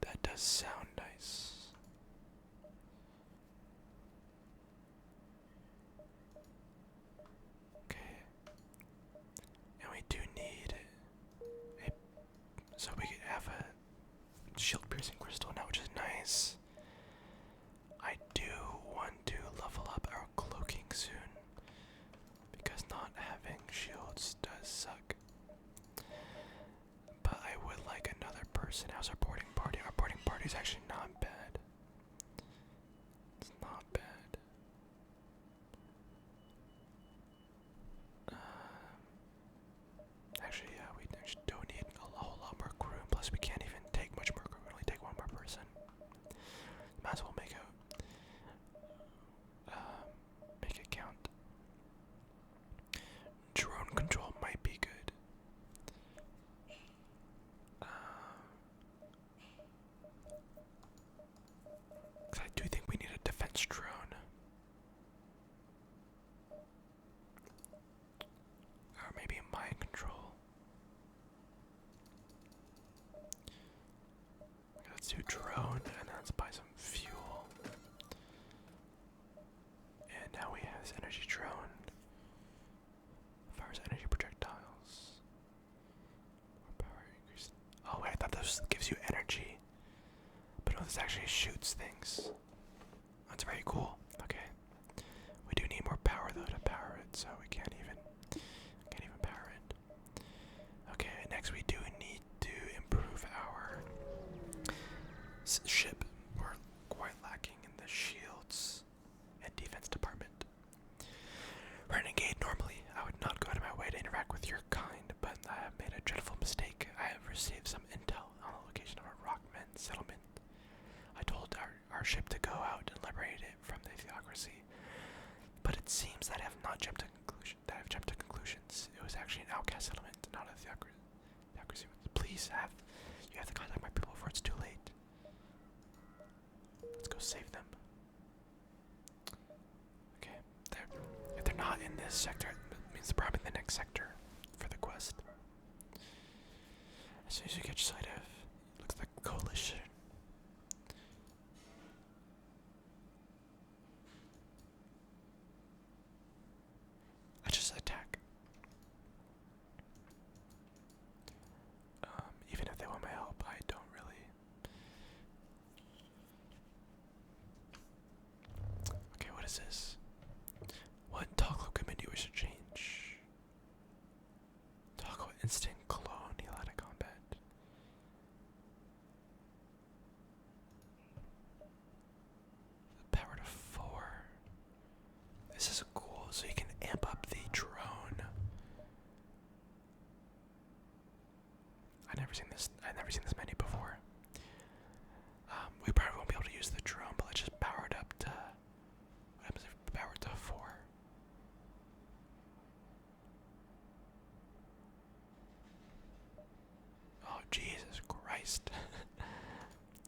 That does sound nice. Okay. And we do need a, so we have a shield piercing crystal now, which is nice. I do want to level up our cloaking soon, because not having shields does suck. But I would like another person. How's our boarding party? Our boarding party is actually not bad. It's not bad. Actually, yeah, we actually don't need a whole lot more crew. Plus, we can't even take much more crew. We only take one more person. Might as well make it count. Drone control might be good. Cause I do think we need a defense drone. Or maybe a mind control. Let's do drone and then let's buy some fuel. And now we have this energy drone. Fires energy projectiles. More power increase. Oh wait, I thought this gives you energy. But no, this actually shoots things. That's very cool. Okay. We do need more power though to power it, so we can't even power it. Okay, next we do need to improve our ship. We're quite lacking in the shields and defense department. Renegade, normally I would not go out of my way to interact with your kind, but I have made a dreadful mistake. I have received some intel on the location of a rockman settlement. I told our ship to go out and liberate it from the theocracy, but it seems that I have not jumped to conclusions. It was actually an outcast settlement, not a theocracy. Please you have to contact my people before it's too late. Let's go save them. this sector means probably the next sector for the quest. As soon as you catch sight of, looks like coalition. I just attack. Even if they want my help, I don't really. Okay, what is this? What toggle command do you wish to change? Toggle instant clone heal out of combat. The power to 4. This is cool, so you can amp up the drone. I've never seen this menu before. We probably won't be able to use the drone, but let's just power it up to. What happens if we power it to 4? Oh, Jesus Christ.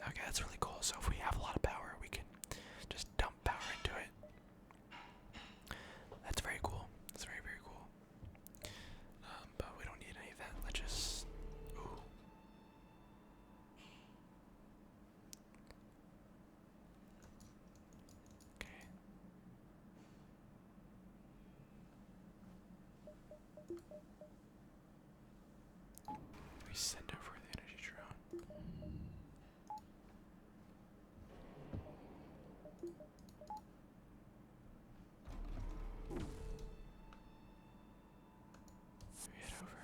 Okay, that's really cool. So if we have a lot of power, we can just dump power into it. That's very cool. That's very, very cool. But we don't need any of that. Let's just... Ooh. Okay. We send over the energy drone. We head over.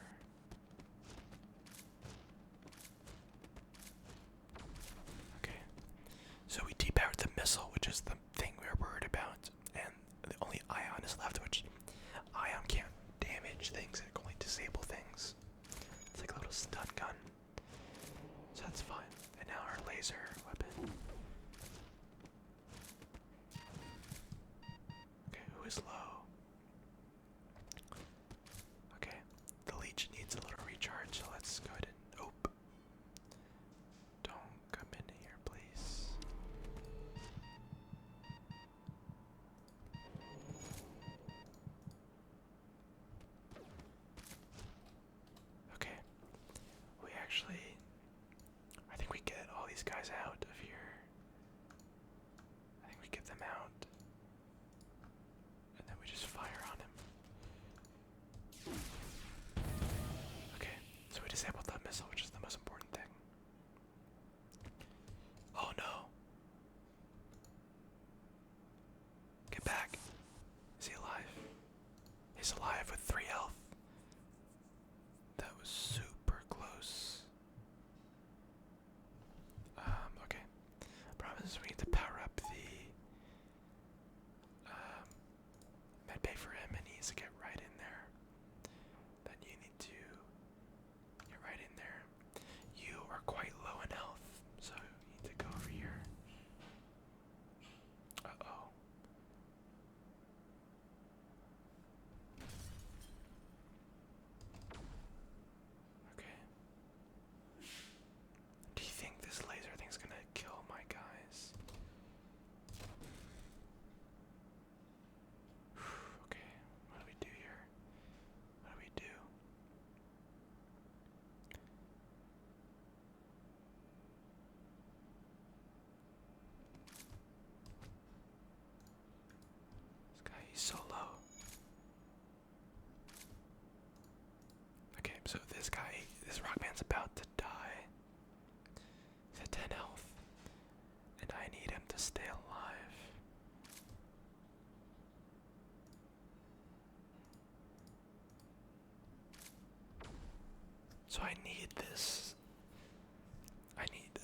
Okay. So we depowered the missile, which is the thing we were worried about, and the only ion is left, which ion can't damage things, it can only disable things. It's like a little stun gun. So that's fine. And now our laser weapon. Okay, who is low? Okay, the leech needs a little recharge, so let's go ahead and. Oh. Don't come in here, please. Okay. We actually. I think we get all these guys out of here. I think we get them out. And then we just fire on him. Okay, so we disabled that missile, which is the most important thing. Oh no. Get back. Is he alive? He's alive with 3 health. That was super close. Okay. Problem is we need to power up the med bay for him, and he needs to get right in there. Then you need to get right in there. You are quite low in health, so you need to go over here. Uh-oh. Okay. Do you think this laser thing's gonna kill my guys? Okay, what do we do here? What do we do? This guy, he's so low. Okay, so this guy, this rockman's about to die. He's at 10 health. And I need him to stay alive. So I need this. I need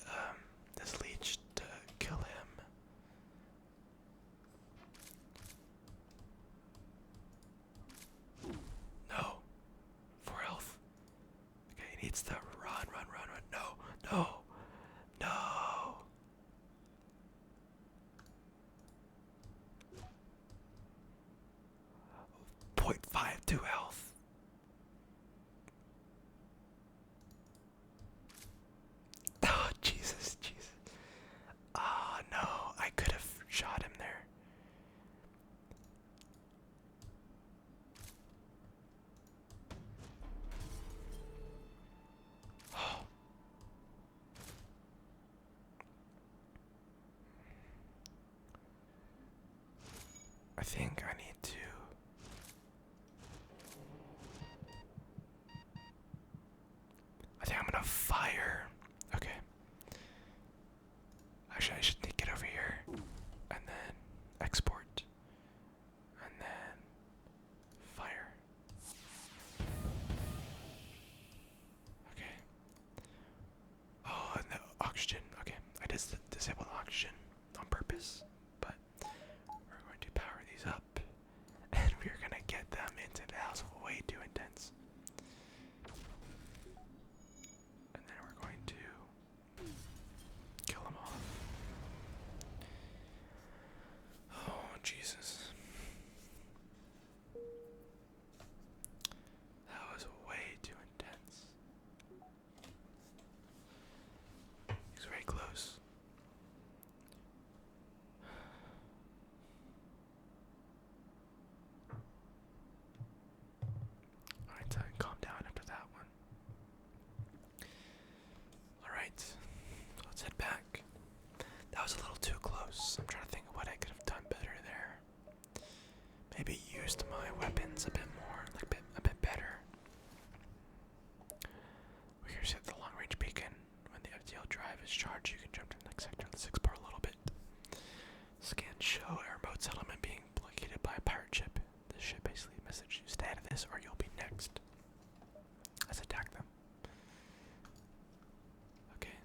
this leech to kill him. No. 4 health. Okay, he needs to run. No. No. 0.52 health. Oh, Jesus. Oh, no. I could have shot him there. I think I need to. I think I'm gonna fire. Okay. Actually, I should get over here and then export and then fire. Okay. Oh, and the oxygen. Okay, I just disabled oxygen on purpose, but we're going to power these up, and we're gonna get them into the house way too intense. And then we're going to kill them off. Oh, Jesus. That was way too intense. He's very close. Alright, calm down after that one. Alright, let's head back. That was a little too close. I'm trying to think of what I could have done better there. Maybe used my weapons a bit more, like a bit better. We here set the long-range beacon. When the FTL drive is charged, you can jump to the next sector of the 6 bar a little bit. Scans show a remote settlement being blockaded by a pirate ship. This ship basically message you stay out of this or you'll be next. Let's attack them. Okay.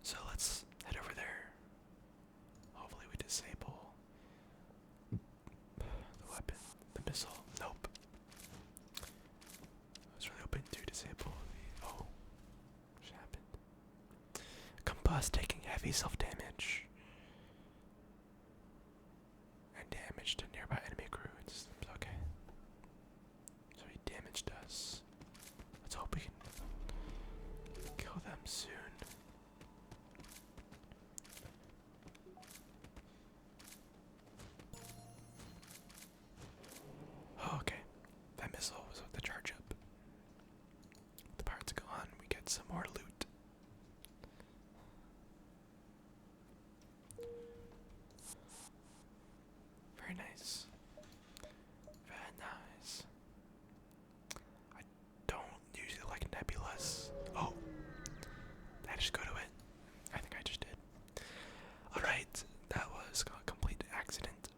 So let's head over there. Hopefully we disable the weapon, the missile. Nope. I was really hoping to disable the. Oh, what happened? Combust taking heavy self-damage and damage to nearby enemy crew. It's okay. So he damaged us. Let's hope we can kill them soon. Oh, okay. That missile was with the charge up. The pirate's gone. We get some more loot. Very nice. Very nice. I don't usually like nebulas. Oh. Did I just go to it? I think I just did. Alright. That was a complete accident.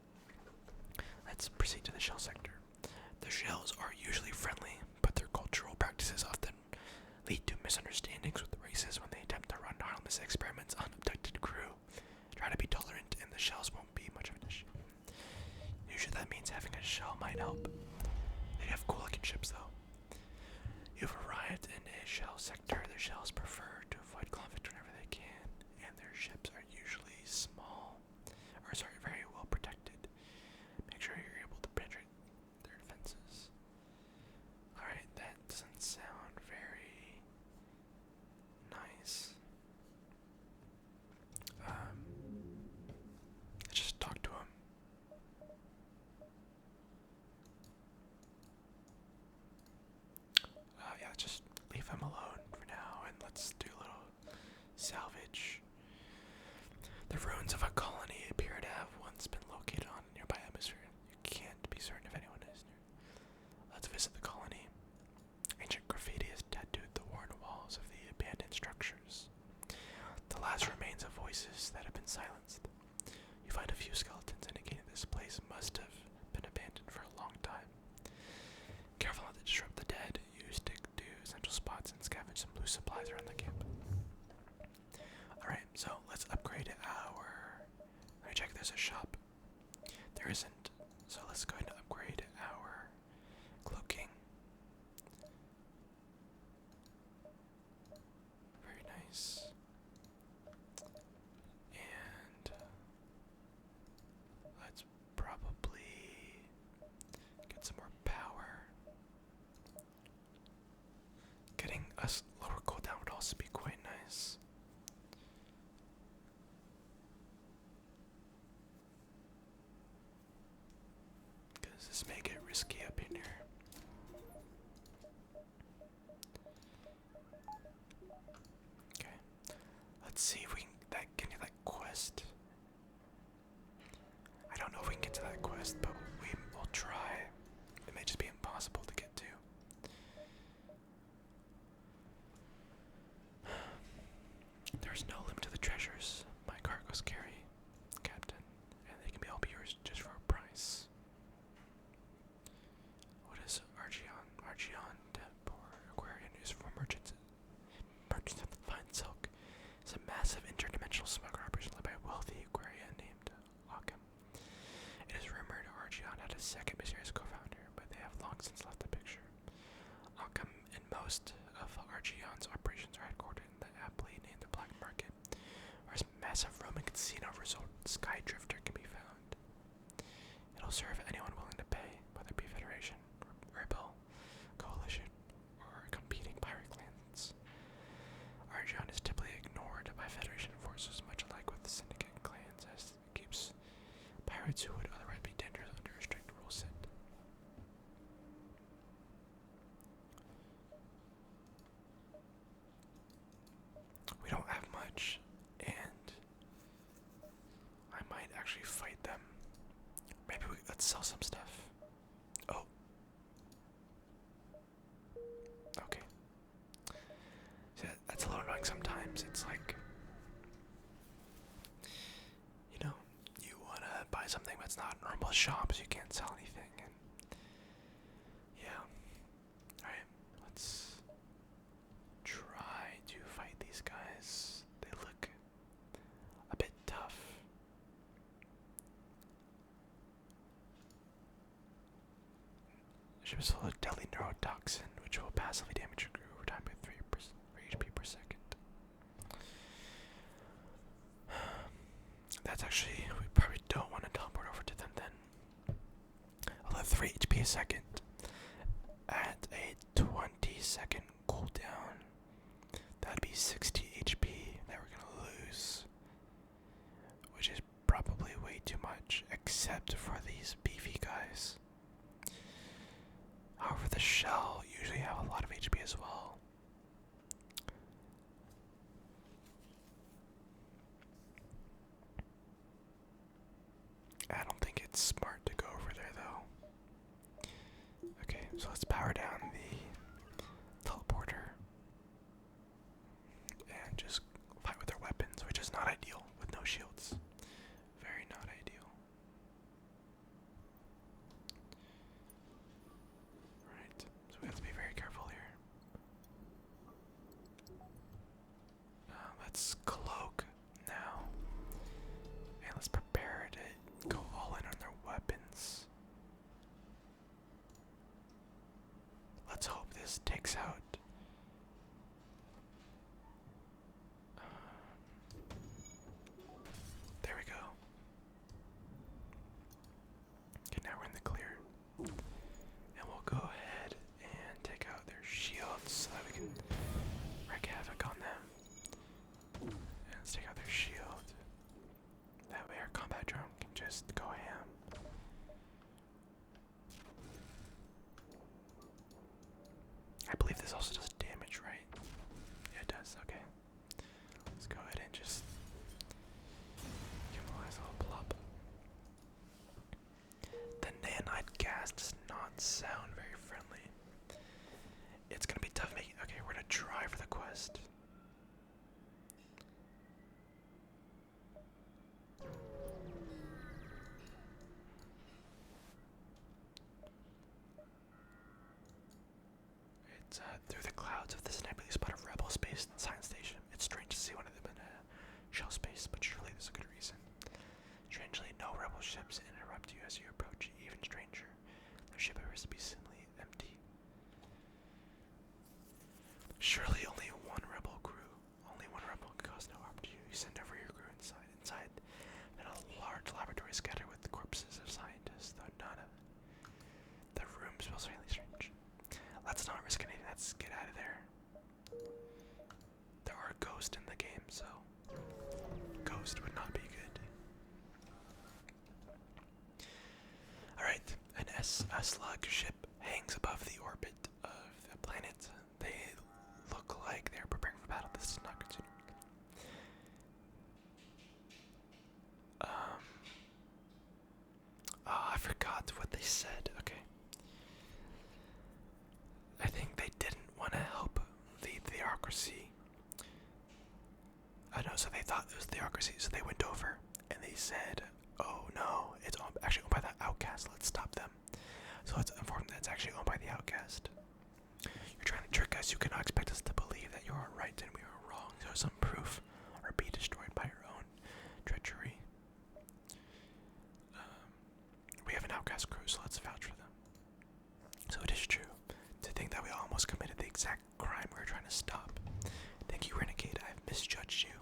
Let's proceed to the shell sector. The shells are usually friendly, but their cultural practices often lead to misunderstandings with the races when they attempt to run harmless experiments on abducted crew. Try to be tolerant and the shells won't be much of an issue. Usually that means having a shell might help. They have cool looking ships though. You've arrived in a shell sector. The shells prefer to avoid conflict whenever they can, and their ships are usually small, or sorry, very well protected. Make sure you're able to penetrate their defenses. Alright, that doesn't sound very nice. Let's just talk to him. Yeah, just leave him alone for now, and let's do a little salvage. The ruins of a colony appear to have once been located on a nearby atmosphere. You can't be certain if anyone is near. Let's visit the colony. Ancient graffiti has tattooed the worn walls of the abandoned structures. The last remains of voices that have been silenced. You find a few skeletons indicating this place must have been abandoned for a long time. Careful not to disrupt the dead. You stick to central spots and scavenge some loose supplies around the camp. Alright, so let's upgrade our. Let me check if there's a shop. There isn't. So let's go ahead and upgrade our cloaking. Very nice. And let's probably get some more power. Getting us lower cooldown would also be quite nice. Because this may get risky up in here. Okay. Let's see if we can get that quest. used for merchants of the fine silk. It's a massive interdimensional smuggler operation led by a wealthy Aquarian named Occam. It is rumored Archeon had a second mysterious co-founder, but they have long since left the picture. Occam and most of Archeon's operations are headquartered in the aptly named the Black Market, where a massive Roman casino resort, Skydrifter, can be found. It'll serve anyone willing to pay, whether it be Federation, Rebel, Coalition, or competing pirate clans. Archeon is typically ignored by Federation forces, much alike with the Syndicate clans, as it keeps pirates who would otherwise be dangerous under a strict rule set. We don't have much, and I might actually fight them. Maybe let's sell some stuff. Oh. Okay. See, that's a little annoying sometimes. It's like, you know, you want to buy something that's not in normal shops, you can't sell anything. And yeah. Alright, let's try to fight these guys. They look a bit tough. Ship is full of deadly neurotoxin, which will passively damage your crew over time by 3% HP per second. That's actually, we probably don't want to teleport over to them then. I'll have 3 HP a second at a 20-second cooldown. That'd be 60 HP that we're gonna lose, which is probably way too much, except for these beefy guys. However, the shell usually have a lot of HP as well. I don't think it's smart to go over there though. Okay, so let's power down the teleporter and just fight with our weapons, which is not ideal with no shields. Very not ideal. Right, so we have to be very careful here. Let's cloak now. And let's prepare to go all in on their weapons. Let's hope this takes out. There we go. Okay, now we're in the clear. And we'll go ahead and take out their shields so that we can wreak havoc on them. And let's take out their shield. That way our combat drone can just go ham. I believe this also does damage, right? Yeah, it does, okay. Let's go ahead and just give him a nice little plop. The nanite gas does not sound very friendly. It's gonna be tough making. Okay, we're gonna try for the quest. It's through the clouds of this nebulae spot of rebel space science station. It's strange to see one of them in a shell space, but surely there's a good reason. Strangely, no rebel ships interrupt you as you approach. Even stranger, their ship appears to be simply empty. Surely only one rebel crew. Only one rebel can cause no harm to you. You send over your crew inside. Inside, in a large laboratory scattered with the corpses of scientists, though none of the room smells really strange. Let's not risk anything. Let's get out of there. There are ghosts in the game, so ghost would not be good. Alright, a slug ship hangs above the orbit of the planet. They look like they're preparing for battle. This is not considered. I forgot what they said. Okay. I think they didn't want to help the theocracy. I know, so they thought it was theocracy, so they went over and they said, oh no, it's actually owned by the outcast, let's stop them. So let's inform them that it's actually owned by the outcast. You're trying to trick because you cannot expect us to believe that you are right and we are wrong. Show some proof, or be destroyed by your own treachery. We have an outcast crew, so let's vouch for them. So it is true to think that we almost committed the exact crime we were trying to stop. Thank you, Renegade. I've misjudged you.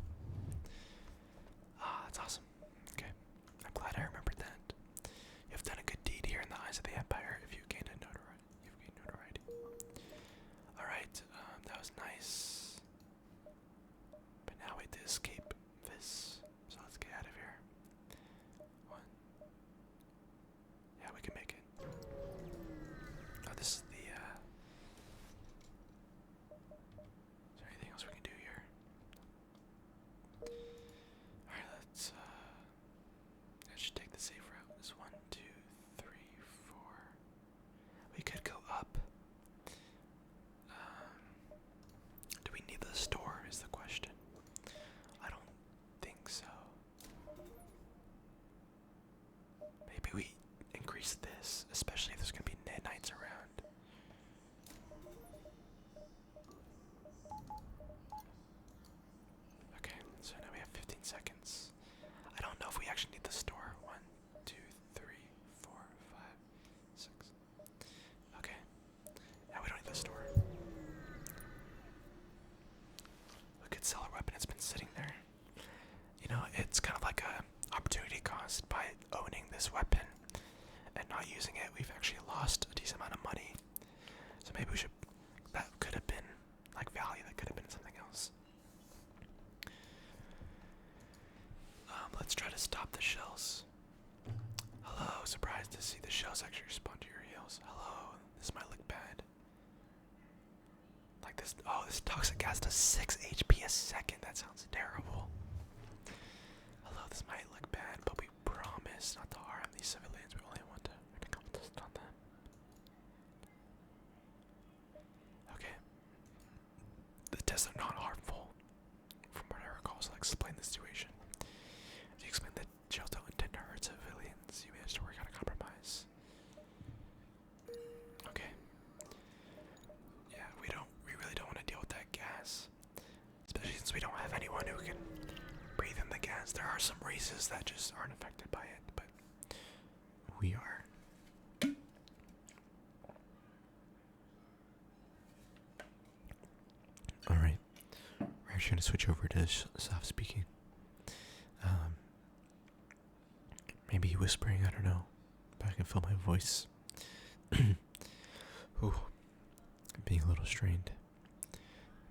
Ah, that's awesome. Okay, I'm glad I remembered that. You have done a good deed here in the eyes of the Empire. If you gained notoriety. All right, that was nice. But now we have to escape this. So let's get out of here. One. Yeah, we can make it. Oh, this is the, is there anything else we can do here? Alright, let's should take the safe route. This 1, 2, 3, 4. We could go up. Do we need the store is the question. I don't think so. Maybe we increase this, especially if there's gonna be knights around. Okay, so now we have 15 seconds. I don't know if we actually need the store. 1, 2, 3, 4, 5, 6. Okay. Now we don't need the store. We could sell our weapon. It's been sitting there. You know, it's kind of like a opportunity cost by owning this weapon and not using it. We've actually lost a decent amount of money. So maybe we should. That could have been like value. That could have been something else. Let's try to stop the shells. Hello, surprised to see the shells actually respond to your heals. Hello, this might look bad. Like this, oh, this toxic gas does 6 HP a second. That sounds terrible. Hello, this might look bad, but we promise not to harm these civilians. We only want to stop them. Okay. The tests are not harmful, from what I recall, so I'll explain the situation. If you explain that shells don't intend to hurt civilians, you managed to work out a compromise. Okay. Yeah, we really don't want to deal with that gas. Especially since we don't have anyone who can breathe in the gas. There are some races that just aren't affected by it, but we are. Alright. We're actually going to switch over to soft speaking. Maybe whispering, I don't know. But I can feel my voice. Ooh. Being a little strained.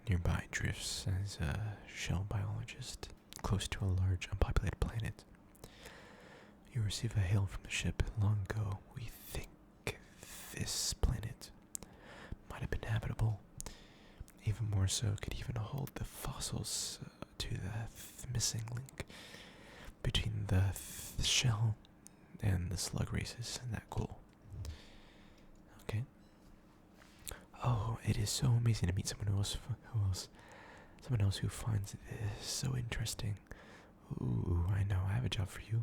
Nearby drifts as a shell biologist close to a large unpopulated planet. You receive a hail from the ship. Long ago, we think this planet might have been habitable. Even more so, could even hold the fossils to the missing link between the shell and the slug races. Isn't that cool? Okay. Oh, it is so amazing to meet someone else who finds this so interesting. Ooh, I know, I have a job for you.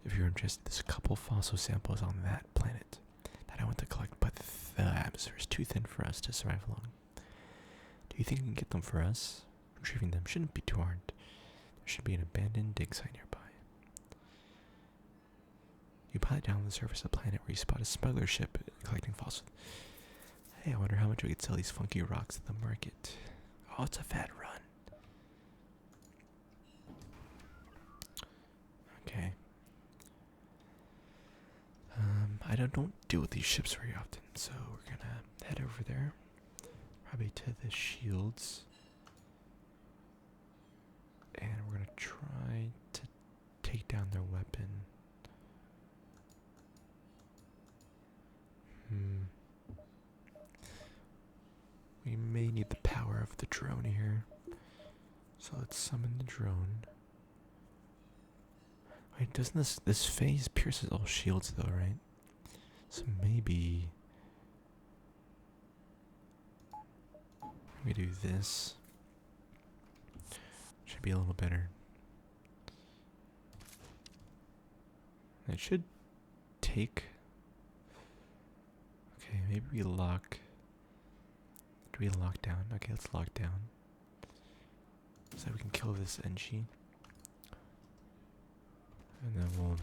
If you're interested, there's a couple fossil samples on that planet that I want to collect, but the atmosphere is too thin for us to survive long. Do you think you can get them for us? Retrieving them shouldn't be too hard. There should be an abandoned dig site nearby. You pilot down the surface of the planet where you spot a smuggler ship collecting fossils. Hey, I wonder how much we could sell these funky rocks at the market. Oh, it's a fat run. Okay. I don't deal with these ships very often, so we're gonna head over there. Probably to the shields. And we're gonna try to take down their weapon. We may need the power of the drone here. So let's summon the drone. Wait, doesn't this phase pierces all shields though, right? So maybe we do this. Should be a little better. It should take. Okay, maybe we lock. Do we lock down? Okay, let's lock down. So we can kill this NG. And then we'll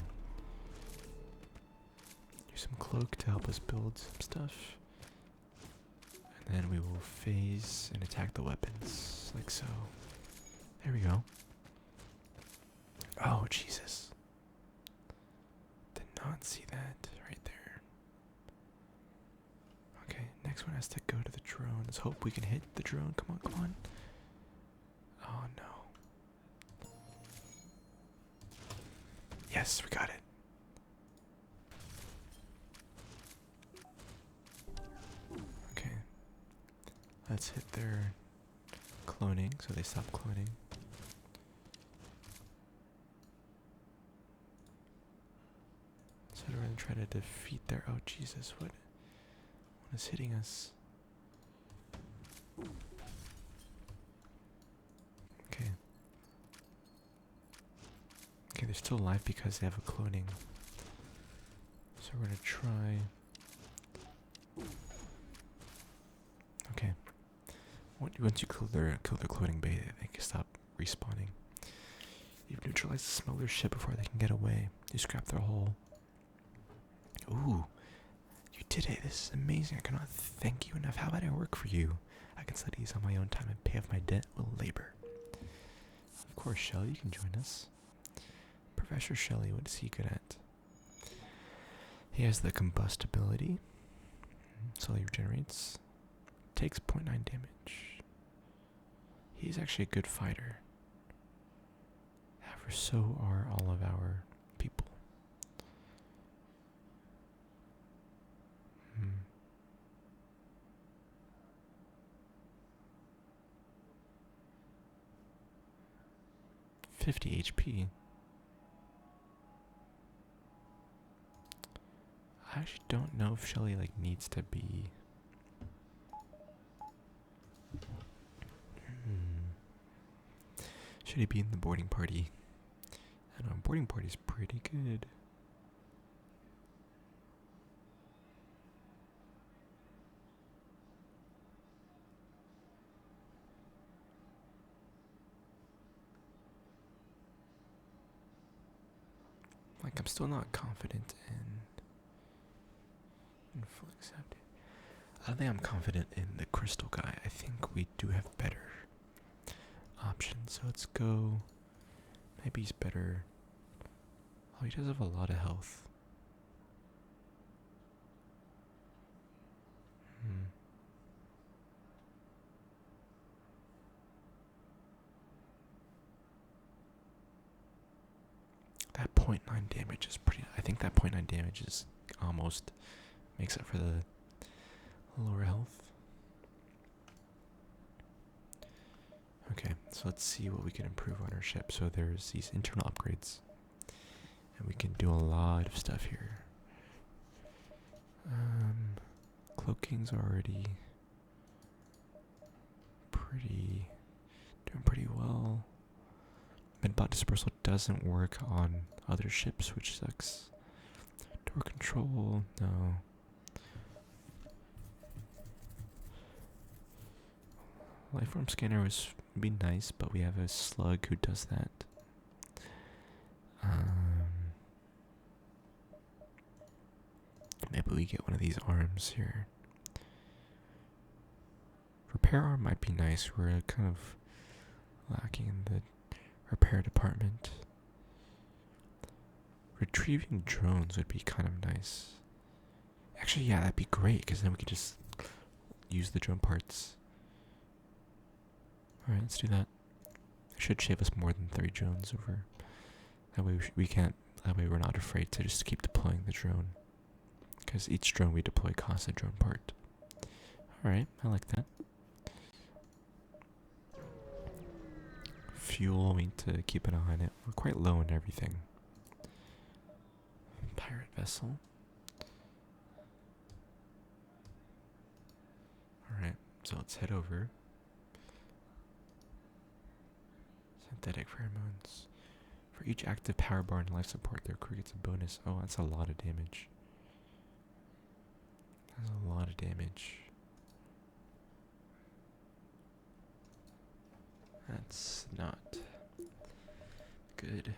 use some cloak to help us build some stuff. And then we will phase and attack the weapons, like so. There we go. Oh, Jesus. Did not see that right there. Okay, next one has to go to the drone. Let's hope we can hit the drone. Come on, come on. Oh, no. Yes, we got it. Okay. Let's hit their cloning so they stop cloning. So we're gonna try to defeat their. Oh Jesus! What is hitting us? Okay. Okay, they're still alive because they have a cloning. So we're gonna try. Okay. Once you kill their cloning bay, they can stop respawning. You've neutralized the smuggler's ship before they can get away. You scrap their hull. Ooh, you did it. This is amazing. I cannot thank you enough. How about I work for you? I can study these on my own time and pay off my debt with labor. Of course, Shelley, you can join us. Professor Shelley, what is he good at? He has the combustibility. So he regenerates. Takes 0.9 damage. He's actually a good fighter. However, so are all of our people. 50 HP. I actually don't know if Shelly needs to be. Should he be in the boarding party? I don't know, boarding party's pretty good. I'm still not confident in full accepted. I don't think I'm confident in the crystal guy. I think we do have better options. So let's go. Maybe he's better. Oh, he does have a lot of health. That 0.9 damage is pretty. I think that 0.9 damage is almost makes up for the lower health. Okay, so let's see what we can improve on our ship. So there's these internal upgrades, and we can do a lot of stuff here. Cloaking's already doing pretty well. Medbot dispersal doesn't work on other ships, which sucks. Door control, no. Lifeform scanner would be nice, but we have a slug who does that. Maybe we get one of these arms here. Repair arm might be nice. We're kind of lacking in the repair department. Retrieving drones would be kind of nice. Actually, yeah, that'd be great, because then we could just use the drone parts. Alright, let's do that. It should shave us more than 3 drones over. That way that way we're not afraid to just keep deploying the drone. Because each drone we deploy costs a drone part. Alright, I like that. Fuel, we need to keep an eye on it. We're quite low on everything. Pirate vessel. Alright, so let's head over. Synthetic pheromones. For each active power bar and life support, their crew gets a bonus. Oh, that's a lot of damage. That's a lot of damage. That's not good.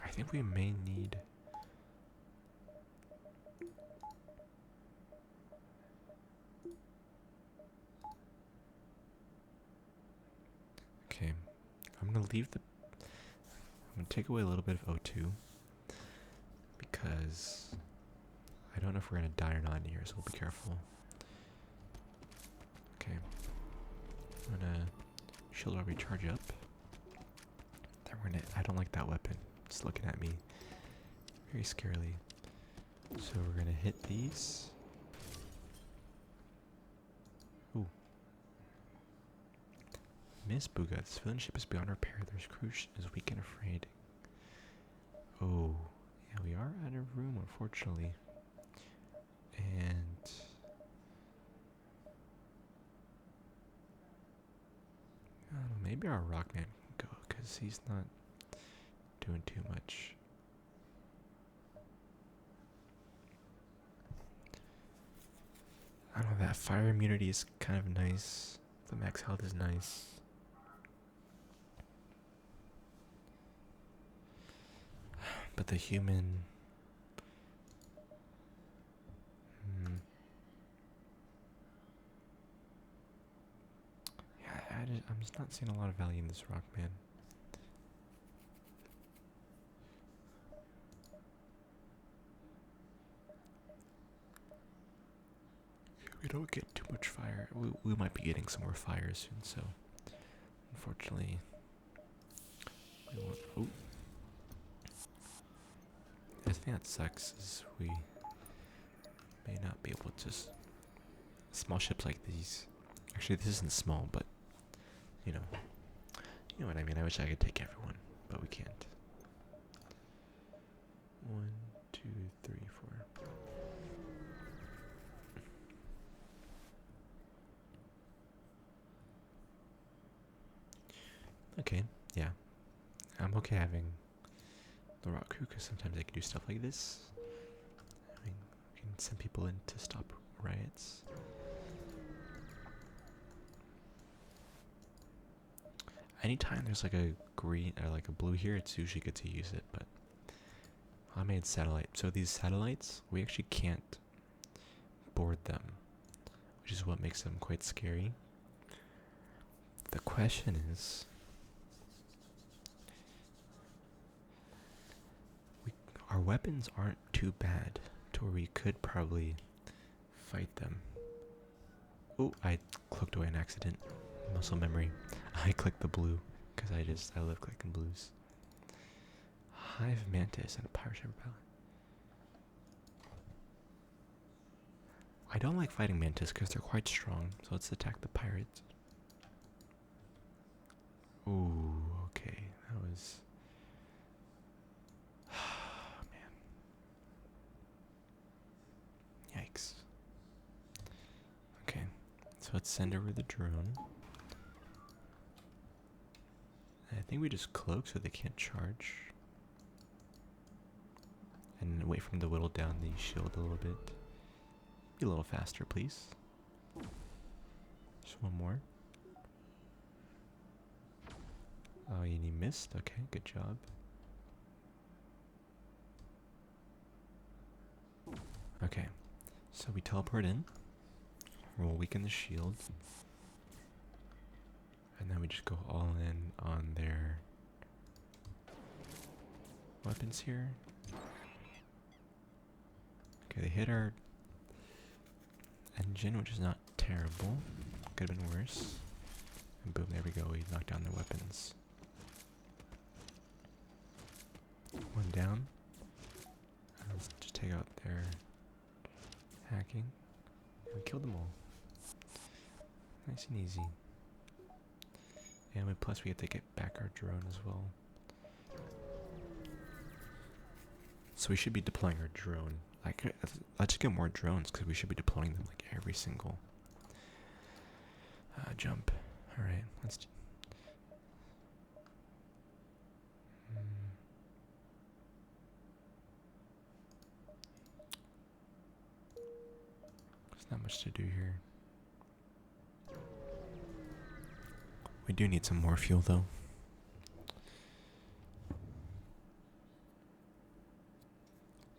I think we may need... Okay, I'm gonna leave the... I'm gonna take away a little bit of O2 because I don't know if we're gonna die or not in here, so we'll be careful. Okay, I'm gonna shield our recharge up. Then we're gonna... I don't like that weapon. It's looking at me very scarily. So we're gonna hit these. Ooh. Miss Buga, the civilian ship is beyond repair. Their crew is weak and afraid. Oh, yeah, we are out of room, unfortunately. And I don't know, maybe our Rockman can go because he's not doing too much. I don't know, that fire immunity is kind of nice. The max health is nice. But the human... Yeah, I'm just not seeing a lot of value in this Rockman. We don't get too much fire. We might be getting some more fire soon, so unfortunately we won't. Oh, the thing that sucks is we may not be able to just small ships like these. Actually, this isn't small, but you know what I mean. I wish I could take everyone, but we can't. 1, 2, 3, 4. Okay, yeah. I'm okay having the rock crew because sometimes they can do stuff like this. I mean, we can send people in to stop riots. Anytime there's like a green or like a blue here, it's usually good to use it, but I made satellite. So these satellites, we actually can't board them, which is what makes them quite scary. The question is, our weapons aren't too bad to where we could probably fight them. Oh, I clicked away an accident. Muscle memory. I clicked the blue because I love clicking blues. Hive Mantis and a Pirate Ship Repellent. I don't like fighting Mantis because they're quite strong, so let's attack the pirates. Ooh, okay, that was... man. Yikes. Okay, so let's send over the drone. I think we just cloak so they can't charge. And wait for them to whittle down the shield a little bit. Be a little faster, please. Just one more. Oh, and he missed? Okay, good job. Okay, so we teleport in. We'll weaken the shield. And then we just go all in on their weapons here. Okay, they hit our engine, which is not terrible. Could have been worse. And boom, there we go. We knocked down their weapons. One down. Let's just take out their hacking. And we killed them all. Nice and easy. And plus we have to get back our drone as well. So we should be deploying our drone. Like, let's get more drones because we should be deploying them like every single jump. All right, let's. There's not much to do here. We do need some more fuel though.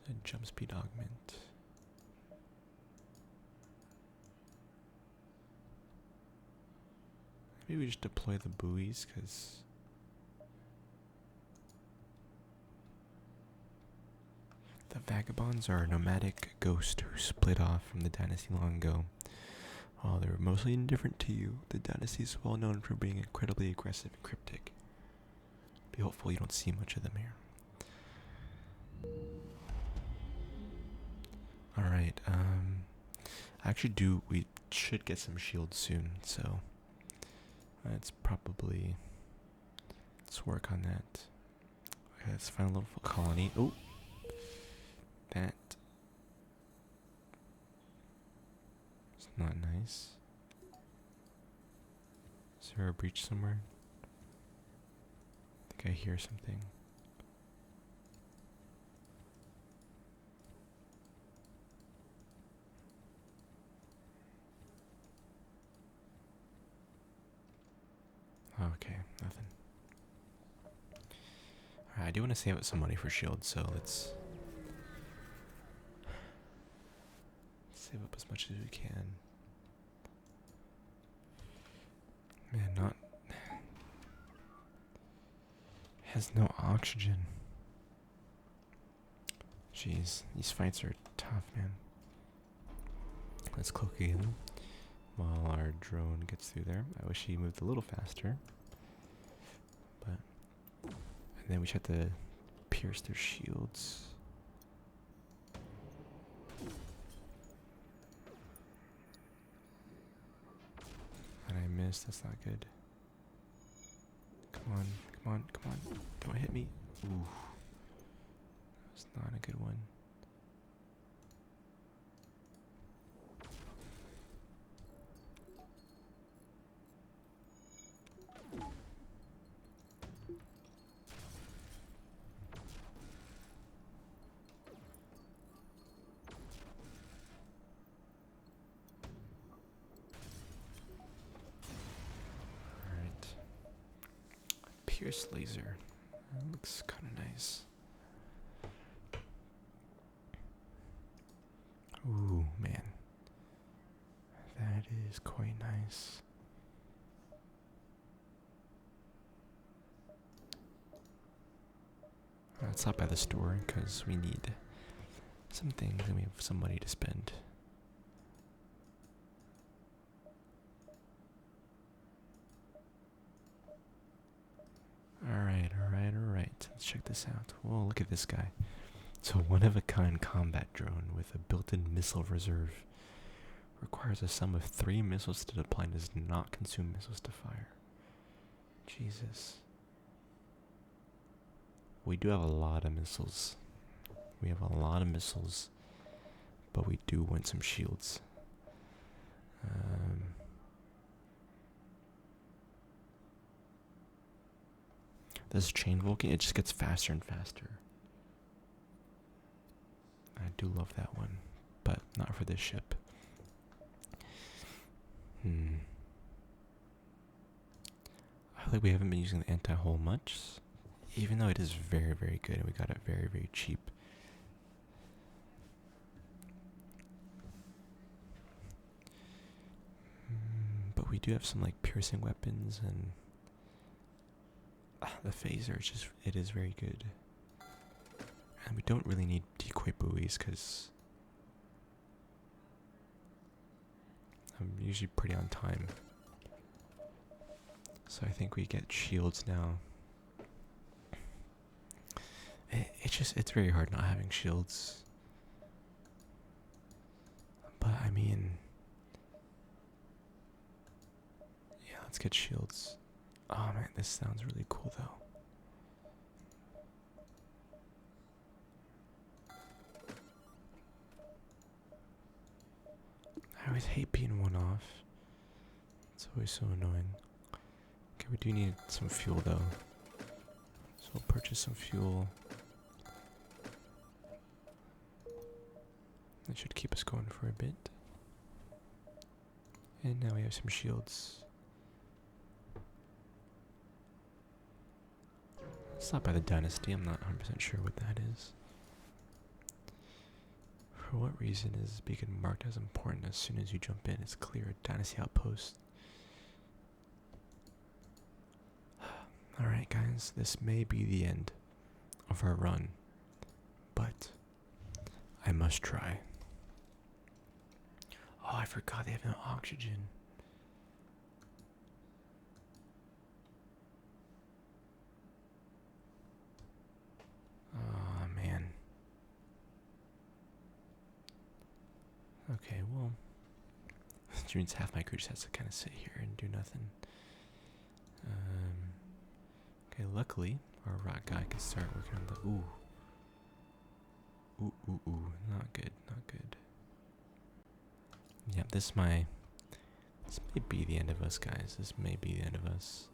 A jump speed augment. Maybe we just deploy the buoys, because the vagabonds are a nomadic ghost who split off from the dynasty long ago. While they were mostly indifferent to you, the dynasty is well known for being incredibly aggressive and cryptic. Be hopeful you don't see much of them here. Alright, we should get some shields soon, so let's work on that. Okay, let's find a little colony. Oh, that is not nice. Is there a breach somewhere? I think I hear something. Okay, nothing. Alright, I do want to save up some money for shields, so let's save up as much as we can. Man, has no oxygen. Jeez, these fights are tough, man. Let's cloak again while our drone gets through there. I wish he moved a little faster. And then we just have to pierce their shields. And I missed, that's not good. Come on, come on, come on. Don't hit me. Ooh. That's not a good one. Pierce laser. That looks kind of nice. Ooh, man. That is quite nice. Let's stop by the store because we need some things and we have some money to spend. Alright. Let's check this out. Whoa, look at this guy. It's a one-of-a-kind combat drone with a built-in missile reserve. Requires a sum of 3 missiles to deploy and does not consume missiles to fire. Jesus. We do have a lot of missiles. But we do want some shields. This chain Vulcan, it just gets faster and faster. I do love that one, but not for this ship. I feel like we haven't been using the anti-hull much, even though it is very, very good and we got it very, very cheap. But we do have some like piercing weapons and the phaser, it is very good. And we don't really need decoy buoys because I'm usually pretty on time. So I think we get shields now. It's very hard not having shields. But I mean, yeah, let's get shields. Oh man, this sounds really cool though. I always hate being one off. It's always so annoying. Okay, we do need some fuel though. So we'll purchase some fuel. That should keep us going for a bit. And now we have some shields. Stop by the Dynasty. I'm not 100% sure what that is. For what reason is this beacon marked as important? As soon as you jump in, it's clear a Dynasty outpost. Alright guys, this may be the end of our run, but I must try. Oh, I forgot they have no oxygen. Oh man. Okay, well, which means half my crew just has to kind of sit here and do nothing. Okay, luckily our rock guy can start working on the ooh, not good, not good. Yep, this may be the end of us, guys. This may be the end of us.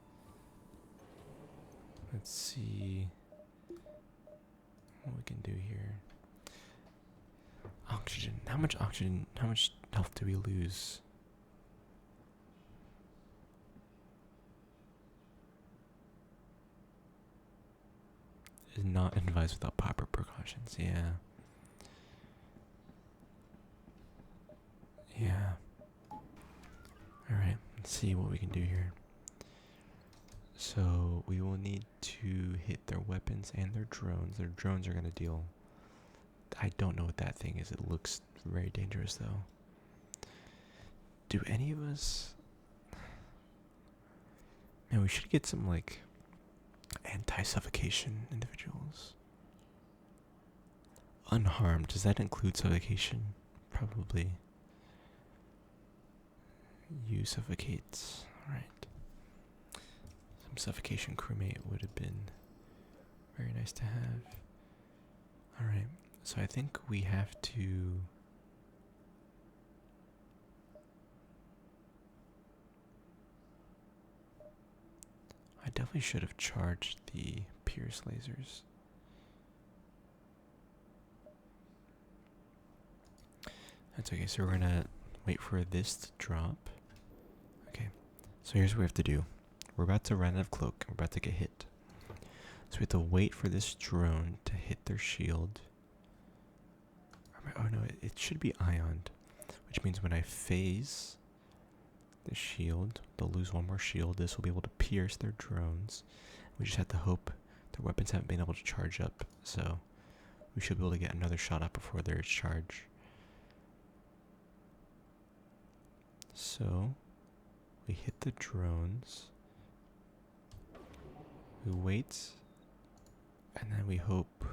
Let's see what we can do here. Oxygen. How much health do we lose? Is not advised without proper precautions. Yeah. Yeah. Alright, let's see what we can do here. So, we will need to hit their weapons and their drones. Their drones are going to deal. I don't know what that thing is. It looks very dangerous, though. Do any of us... Man, we should get some, like, anti-suffocation individuals. Unharmed. Does that include suffocation? Probably. You suffocate. Alright. Some suffocation crewmate would have been very nice to have. Alright. So I think we have to... I definitely should have charged the Pierce lasers. That's okay, so we're gonna wait for this to drop. Okay, so here's what we have to do. We're about to run out of cloak, and we're about to get hit. So we have to wait for this drone to hit their shield. Oh no, it should be ioned, which means when I phase the shield, they'll lose one more shield. This will be able to pierce their drones. We just have to hope their weapons haven't been able to charge up, so we should be able to get another shot up before their charge. So we hit the drones, we wait, and then we hope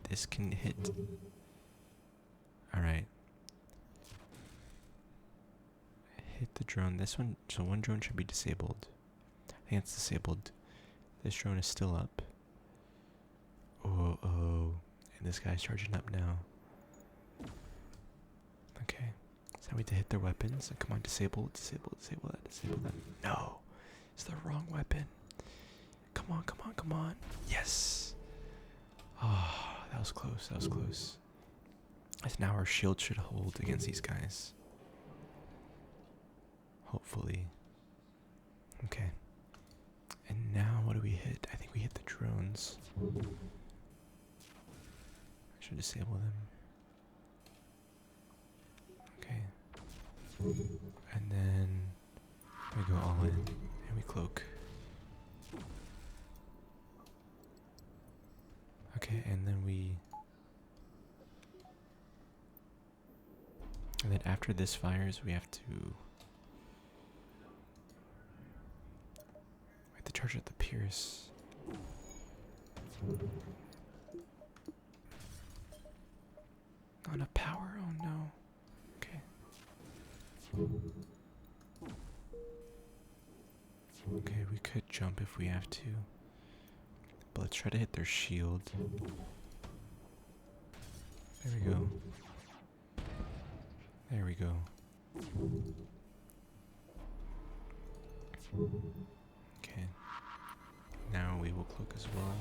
this can hit. Alright. Hit the drone. This one, so one drone should be disabled. I think it's disabled. This drone is still up. Oh, and this guy's charging up now. Okay. So we need to hit their weapons. And come on, disable that. No. It's the wrong weapon. Come on. Yes. Oh, that was close. As now our shield should hold against these guys. Hopefully. Okay. And now what do we hit? I think we hit the drones. I should disable them. Okay. And then we go all in and we cloak. Okay, and then and then after this fires, we have to charge at the Pierce. Not enough power, oh no. Okay. Okay, we could jump if we have to. But let's try to hit their shield. There we go. Okay. Now we will cloak as well.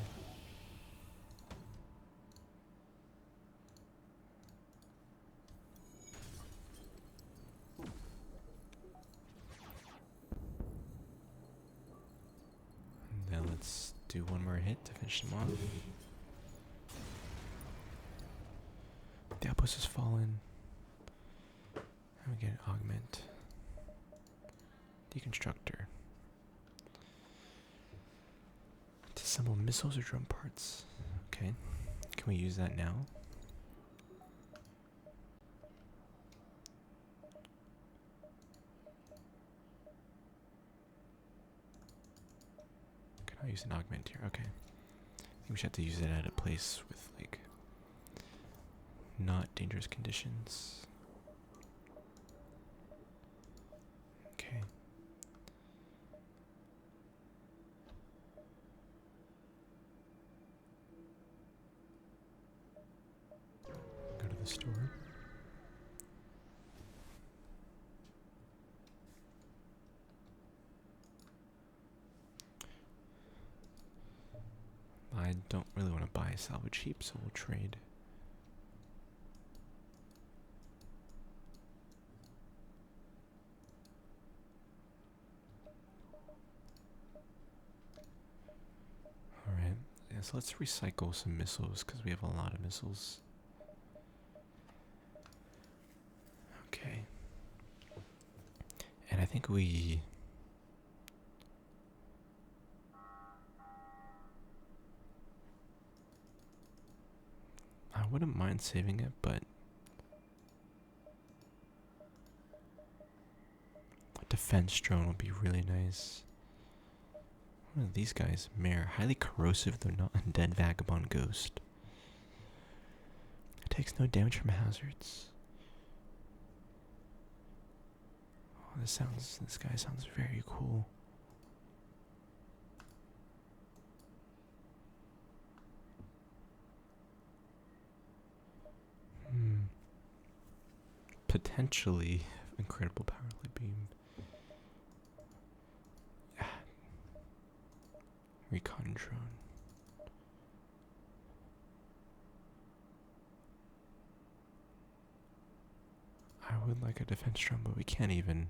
And then let's do one more hit to finish them off. The outpost has fallen. And we get an augment. Deconstructor. Disassemble missiles or drone parts. Okay. Can we use that now? Can I use an augment here? Okay. I think we should have to use it at a place with, like, not dangerous conditions. Okay. Go to the store. I don't really want to buy a salvage heap, so we'll trade. Alright, yeah, so let's recycle some missiles because we have a lot of missiles. Okay. And I think we... I wouldn't mind saving it, but... a defense drone would be really nice. What are these guys? Mare. Highly corrosive, though not undead vagabond ghost. It takes no damage from hazards. Oh, this guy sounds very cool. Potentially incredible power light beam. Recon drone. I would like a defense drone, but we can't even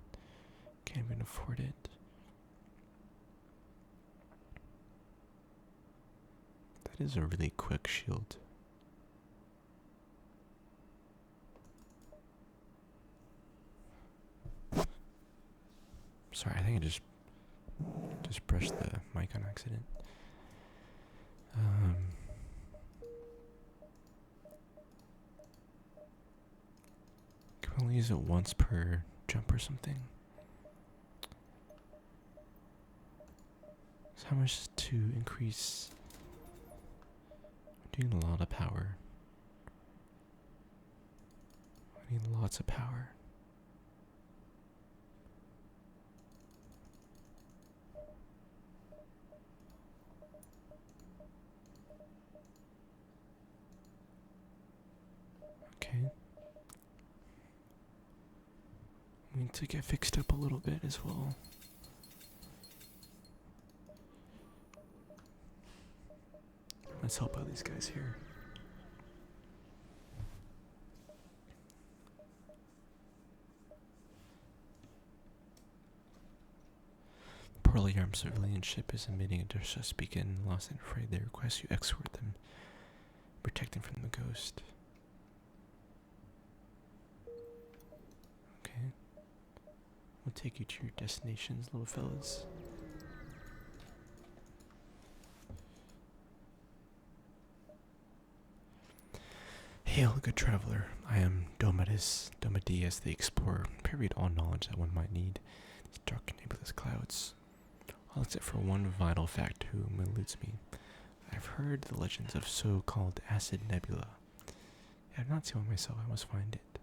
afford it. That is a really quick shield. Sorry, I think I just brushed the mic on accident. Can we only use it once per jump or something? So how much to increase? We're doing a lot of power. We need lots of power. Okay. We need to get fixed up a little bit as well. Let's help out these guys here. Poorly armed civilian ship is emitting a distress beacon. Lost and afraid, they request you escort them, protect them from the ghost. Okay. We'll take you to your destinations, little fellas. Hail, good traveler. I am Domadius the explorer, parried all knowledge that one might need. These dark nebulous clouds. All except for one vital fact whom eludes me. I've heard the legends of so-called acid nebula. I have not seen one myself, I must find it.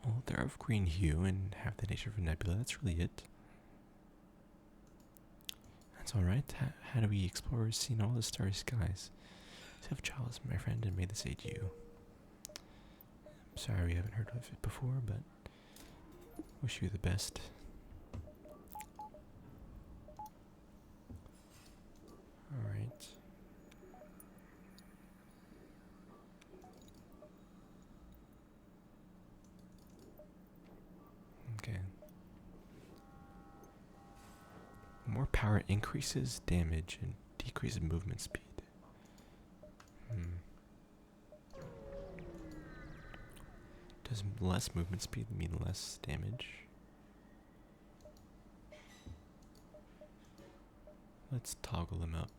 Well, they're of green hue and have the nature of a nebula, that's really it. That's alright. How do we explorers see all the starry skies? Have Charles, my friend, and may this aid you. I'm sorry we haven't heard of it before, but wish you the best. Alright. Okay. More Power increases damage and decreases movement speed. Does less movement speed mean less damage? Let's toggle them up.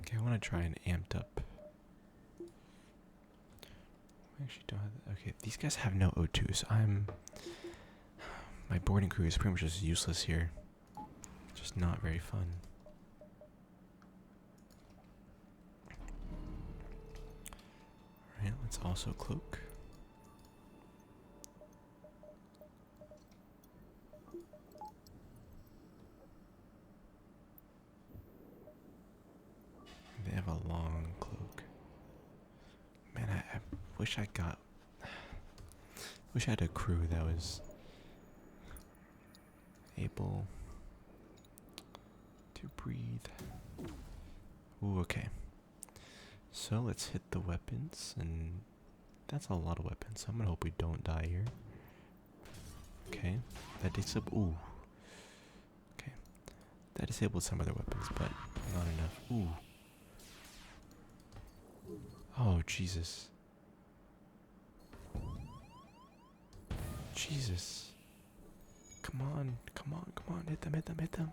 Okay, I want to try an amped up. I actually don't have that. Okay, these guys have no O2, so my boarding crew is pretty much just useless here. Just not very fun. Alright, let's also cloak. They have a long cloak. Man, I wish I had a crew that was able to breathe. Ooh, okay. So let's hit the weapons, and that's a lot of weapons. So I'm gonna hope we don't die here. Okay, that disabled. Ooh. Okay, that disabled some other weapons, but not enough. Ooh. Oh Jesus. Jesus. Come on, come on, come on. Hit them, hit them, hit them.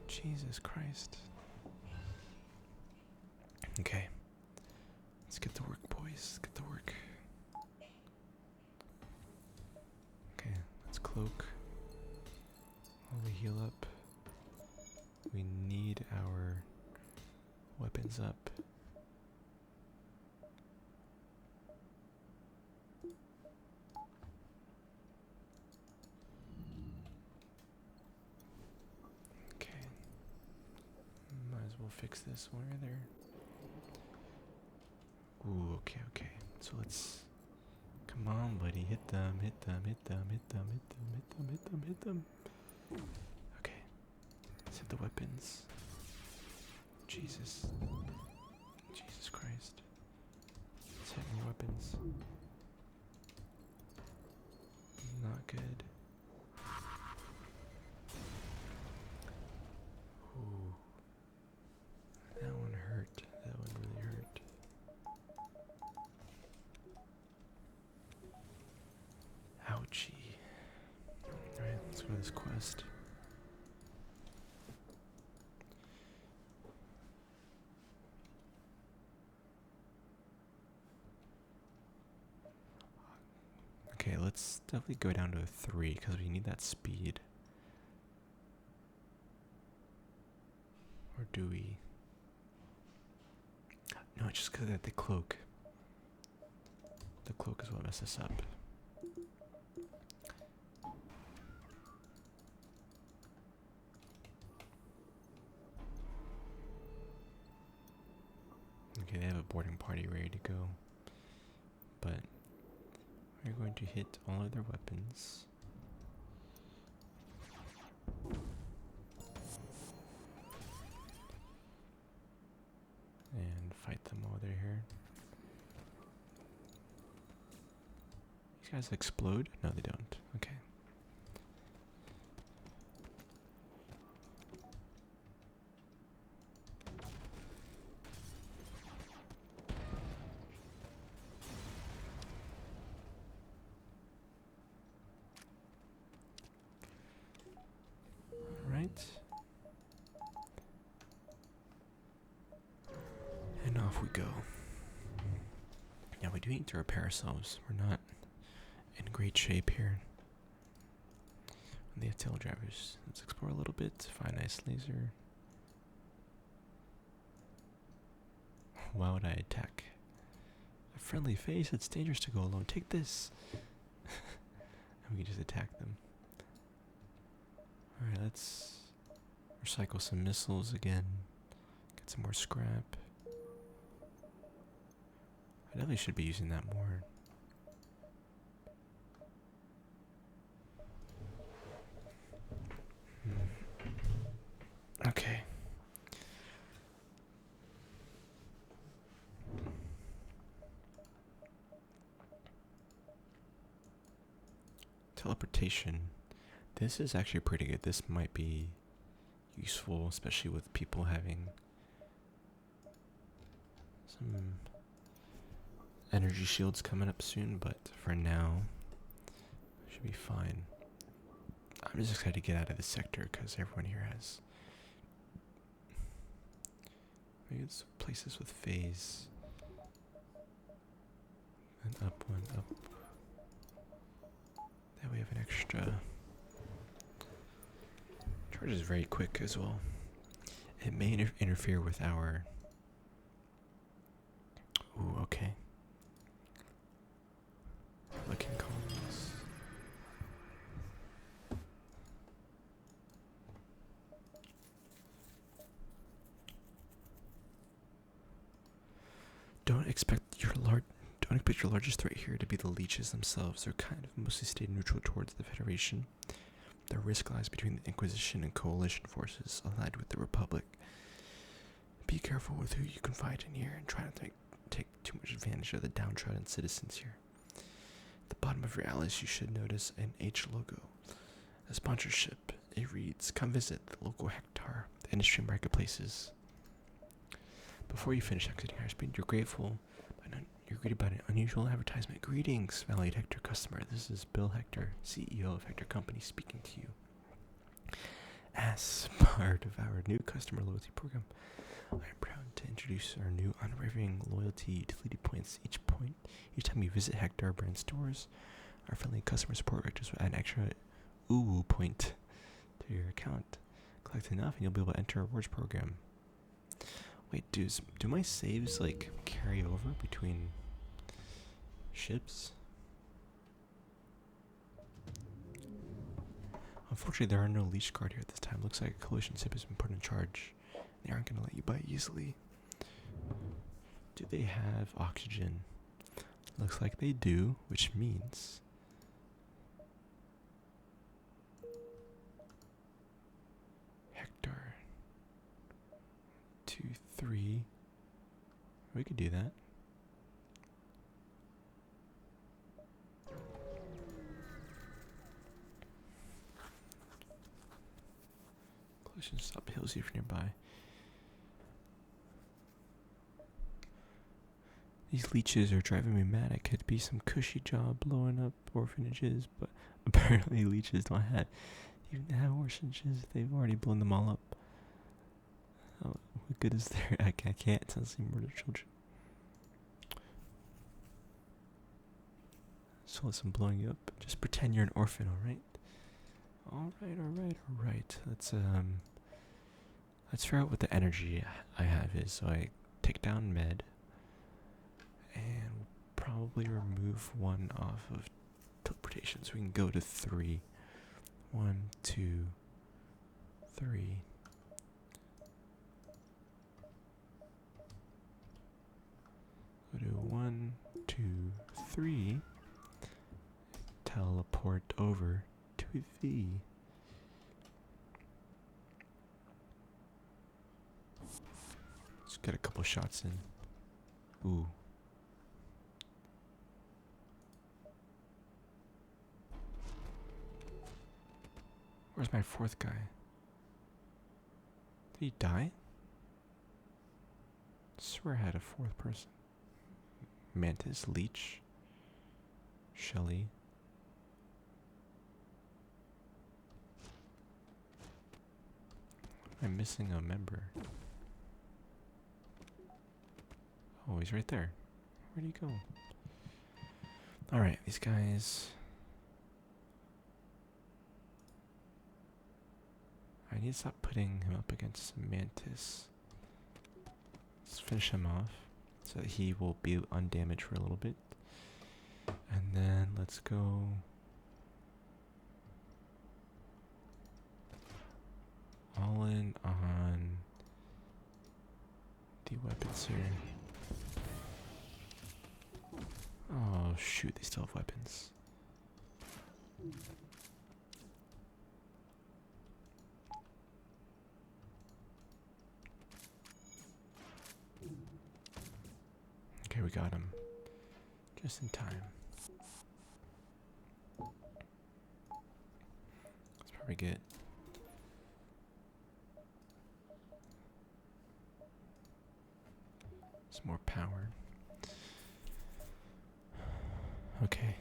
Jesus Christ. Okay. Let's get to work, boys. Let's get to work. Okay, let's cloak. While we heal up. We need our weapons up. We'll fix this one right there. Ooh, okay, okay. So let's... Come on, buddy. Hit them, hit them, hit them, hit them, hit them, hit them, hit them, hit them. Okay. Let's hit the weapons. Jesus. Jesus Christ. Let's hit more weapons. Not good. Ooh. That one hurt. That one really hurt. Ouchie. Alright, let's go to this quest. Okay, let's definitely go down to a 3 because we need that speed. Or do we? No, just because of the cloak. The cloak is what messed us up. Okay, they have a boarding party ready to go. But we're going to hit all of their weapons. And fight them while they're here. These guys explode? No, they don't. Okay. Alright. And off we go. Now we do need to repair ourselves. We're not in great shape here. The FTL drivers. Let's explore a little bit. Find a nice laser. Why would I attack a friendly face? It's dangerous to go alone. Take this. And we can just attack them. Alright, let's recycle some missiles again. Get some more scrap. I definitely should be using that more. Okay. Teleportation. This is actually pretty good. This might be useful, especially with people having some energy shields coming up soon, but for now, should be fine. I'm just excited to get out of this sector because everyone here has. Maybe it's places with phase. And up, one up. That way we have an extra. Charge is very quick as well. It may interfere with our. Ooh, okay. Looking columns. Don't expect your largest threat here to be the leeches themselves. They're kind of mostly stayed neutral towards the Federation. The risk lies between the Inquisition and Coalition forces allied with the Republic. Be careful with who you confide in here and try not to take too much advantage of the downtrodden citizens here. At the bottom of your allies you should notice an H logo. A sponsorship. It reads, "Come visit the local Hectar, the industry marketplaces." Before you finish exiting airspeed, you're greeted by an unusual advertisement. "Greetings, valued Hector customer. This is Bill Hector, CEO of Hector Company, speaking to you. As part of our new customer loyalty program, I am proud to introduce our new unwavering loyalty utility points. Each time you visit Hector brand stores, our friendly customer support directors will add an extra point to your account. Collect enough and you'll be able to enter a rewards program." Wait, do my saves like carry over between ships? Unfortunately, there are no leash guard here at this time. Looks like a collision ship has been put in charge. They aren't going to let you by easily. Do they have oxygen? Looks like they do, which means Hector 2, 3. We could do that. Collision stop hills if nearby. These leeches are driving me mad. It could be some cushy job blowing up orphanages, but apparently leeches don't have orphanages. They've already blown them all up. Oh, what good is there? I can't sense murder children. So listen, blowing you up. Just pretend you're an orphan, alright? Alright. Let's figure out what the energy I have is. So I take down med and probably remove one off of teleportation so we can go to 3. 1, 2, 3. Go to 1, 2, 3. Teleport over to V. Let's get a couple shots in. Ooh. Where's my 4th guy? Did he die? I swear I had a 4th person. Mantis, Leech, Shelly. I'm missing a member. Oh, he's right there. Where'd he go? Alright, these guys. I need to stop putting him up against Mantis. Let's finish him off so that he will be undamaged for a little bit. And then let's go. All in on the weapons here. Oh shoot, they still have weapons. Okay, we got him. Just in time. forget. Some more power. Okay.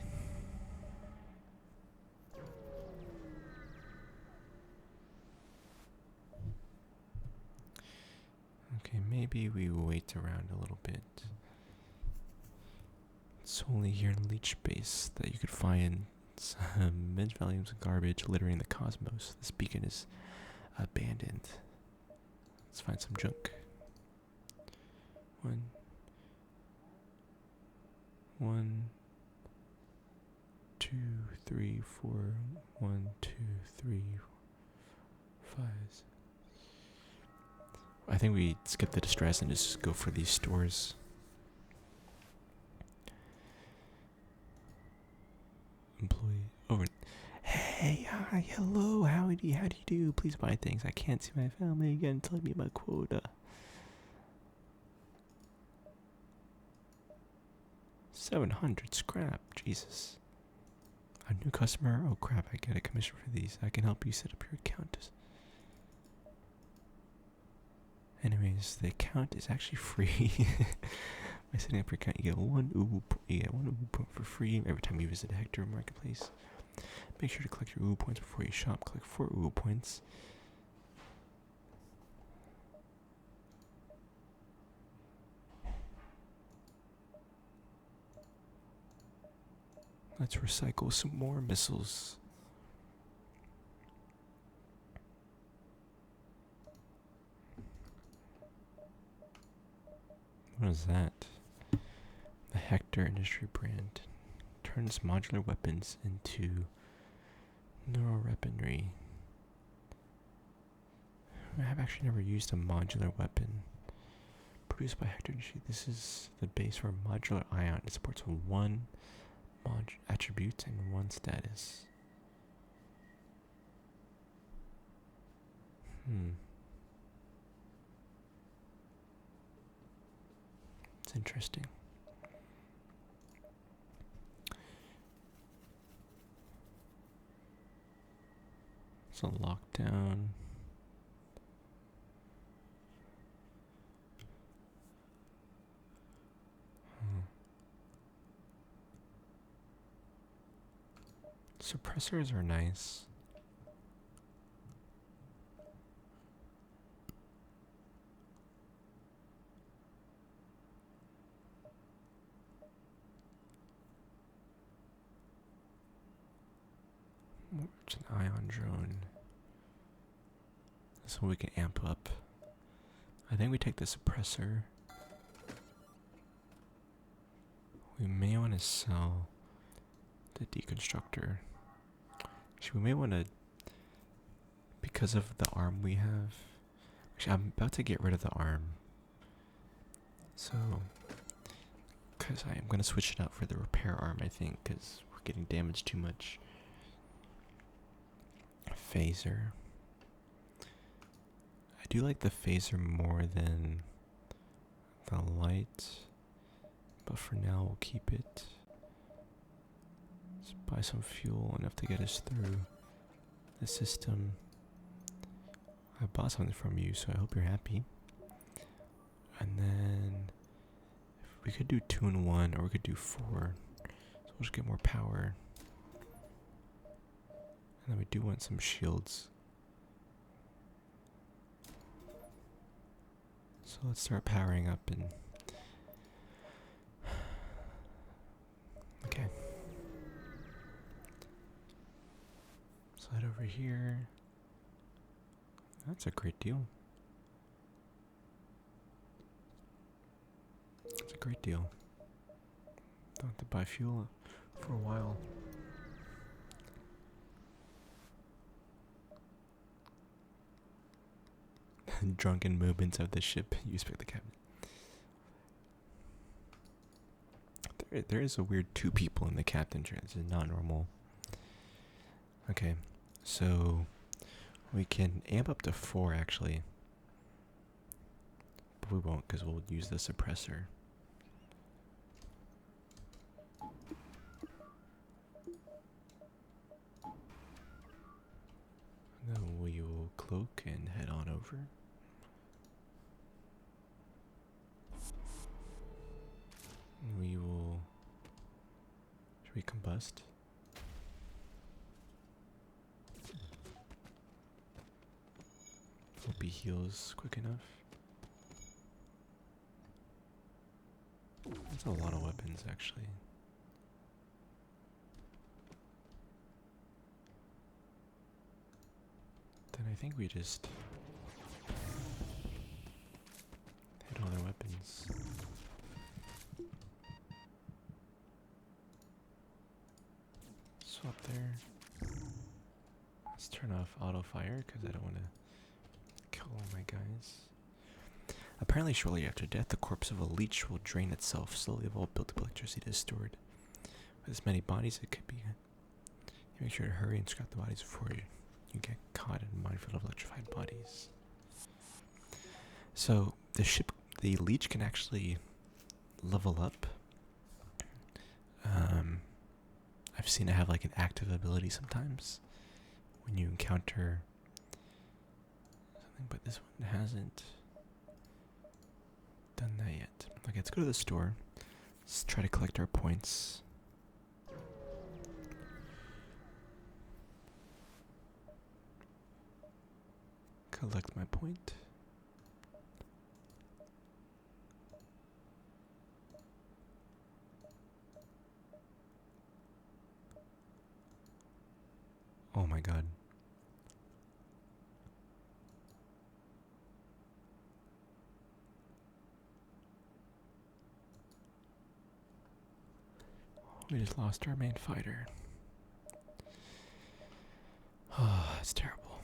Okay, maybe we wait around a little bit. It's only here in Leech Base that you could find some immense volumes of garbage littering the cosmos. This beacon is abandoned. Let's find some junk. One, two, three, four. 1, 2, 3, 5. I think we skip the distress and just go for these stores. Employee over. Hey, hi, hello, how do you do? Please buy things. I can't see my family again. Tell me my quota. 700 scrap. Jesus. A new customer? Oh crap, I get a commission for these. I can help you set up your account. Anyways, the account is actually free. By setting up your account, you get one uwu point for free every time you visit a Hector Marketplace. Make sure to collect your uwu points before you shop. Collect 4 uwu points. Let's recycle some more missiles. What is that? The Hector Industry brand turns modular weapons into neural weaponry. I've actually never used a modular weapon. Produced by Hector Industry, this is the base for a modular ion. It supports 1 attribute and 1 status. It's interesting. It's a lockdown. Suppressors are nice. It's an ion drone. So we can amp up. I think we take the suppressor. We may want to sell the deconstructor. Actually, we may want to, because of the arm we have. Actually, I'm about to get rid of the arm. So, because I am going to switch it out for the repair arm, I think, because we're getting damaged too much. Phaser. I do like the phaser more than the light, but for now we'll keep it. Let's buy some fuel, enough to get us through the system. I bought something from you, so I hope you're happy. And then we could do 2 in 1, or we could do 4. So we'll just get more power. And then we do want some shields. So let's start powering up and... Okay. Slide over here. That's a great deal. That's a great deal. Don't have to buy fuel for a while. Drunken movements of the ship. You inspect the cabin. There is a weird 2 people in the captain chair. This is not normal. Okay, so we can amp up to 4 actually. But we won't because we'll use the suppressor. cloak and head on over. We will. Should we combust? Hope he heals quick enough. That's a lot of weapons, actually. Then I think we just hit all their weapons. Swap there. Let's turn off auto fire because I don't want to kill all my guys. Apparently, shortly after death, the corpse of a leech will drain itself slowly of all built-up electricity is stored. With as many bodies it could be. Make sure to hurry and scrap the bodies before you get caught in a minefield of electrified bodies. So the leech can actually level up. I've seen it have like an active ability sometimes when you encounter something, but this one hasn't done that yet. Okay, let's go to the store. Let's try to collect our points. Collect my point. Oh my god. We just lost our main fighter. Oh, that's terrible.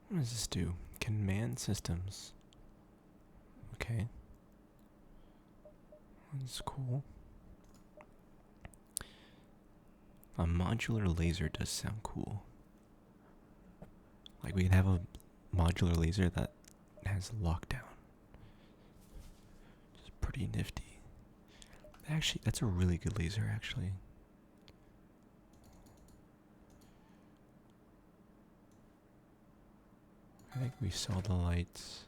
What does this do? Command systems. Okay. That's cool. A modular laser does sound cool. Like we can have a modular laser that has lockdown. It's pretty nifty. Actually, that's a really good laser, actually. I think we saw the lights.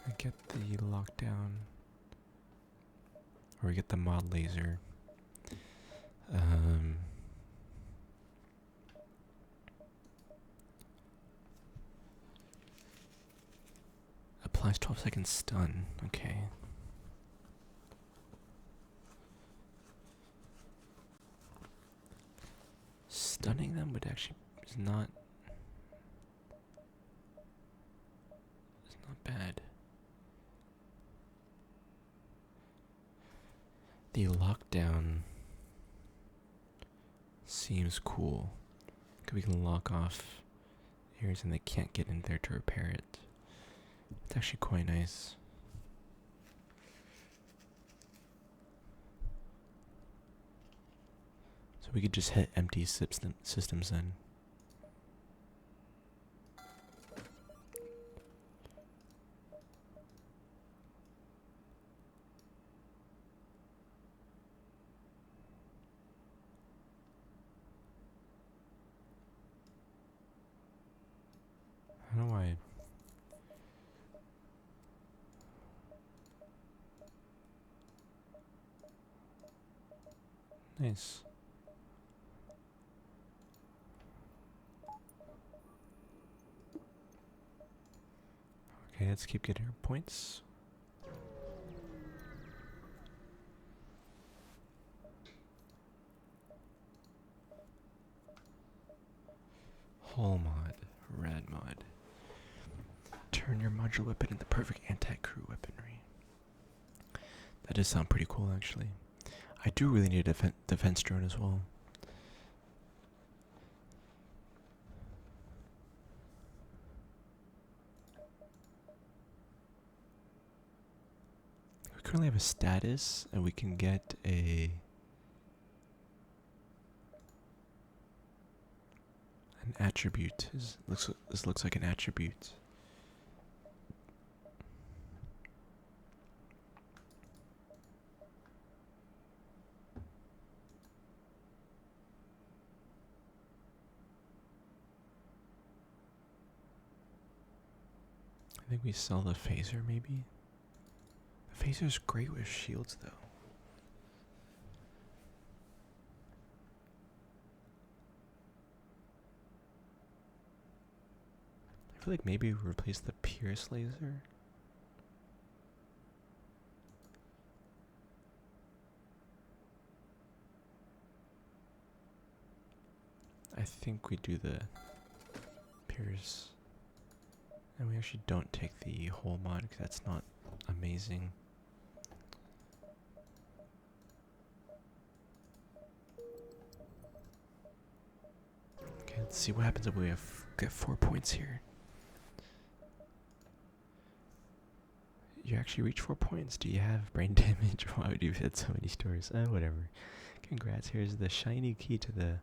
I get the lockdown. Or we get the mod laser. Applies 12-second stun. Okay. Stunning them would actually is not bad. The lockdown seems cool. 'Cause we can lock off areas and they can't get in there to repair it. It's actually quite nice. So we could just hit empty systems then. I don't know why. Nice. Okay, let's keep getting our points. Hull mod, rad mod. Turn your modular weapon into perfect anti-crew weaponry. That does sound pretty cool, actually. I do really need a defense drone as well. We currently have a status, and we can get an attribute. This looks like an attribute. I think we sell the phaser maybe. The phaser's great with shields though. I feel like maybe we replace the pierce laser. I think we do the pierce. And we actually don't take the whole mod because that's not amazing. Okay, let's see what happens if we get 4 points here. You actually reach 4 points. Do you have brain damage? Why would you have hit so many stores? Whatever. Congrats. Here's the shiny key to the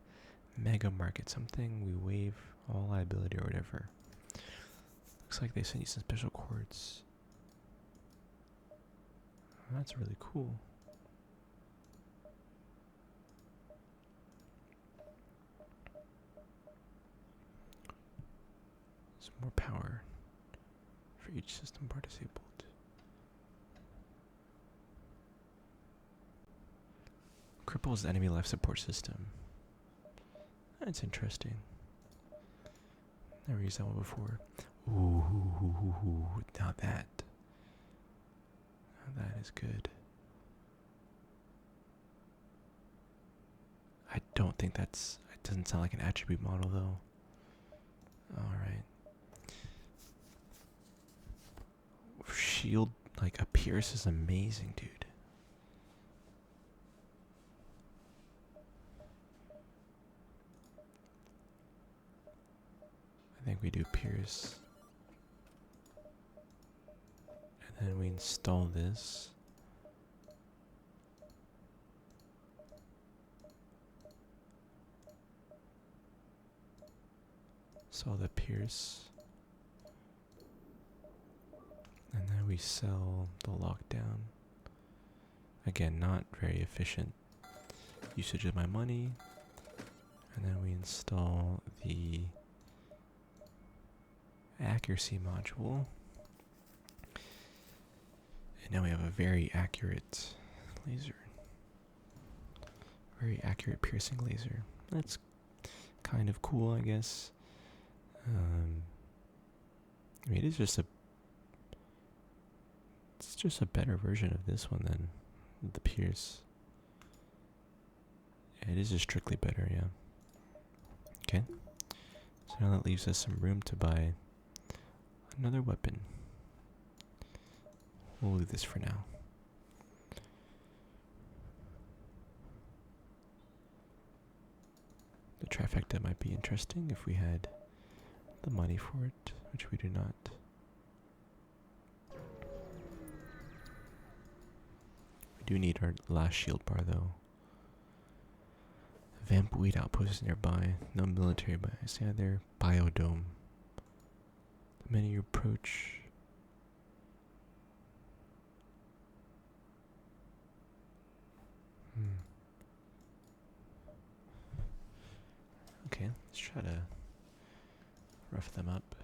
mega market. Something we waive all liability or whatever. Looks like they sent you some special quartz. Oh, that's really cool. Some more power for each system bar disabled. Cripples enemy life support system. That's interesting. Never used that one before. Ooh, now that is good. I don't think that's. It doesn't sound like an attribute model though. Alright. Shield, like a pierce, is amazing, dude. I think we do pierce. And then we install this. Sell the pierce. And then we sell the lockdown. Again, not very efficient usage of my money. And then we install the accuracy module. And now we have a very accurate laser. Very accurate piercing laser. That's kind of cool, I guess. I mean, it's just a better version of this one than the pierce. It is just strictly better, yeah. Okay. So now that leaves us some room to buy another weapon. We'll leave this for now. The trifecta might be interesting if we had the money for it, which we do not. We do need our last shield bar though. Vamp weed outpost nearby. No military bias. Yeah, they're biodome. The minute you approach. Okay, let's try to rough them up.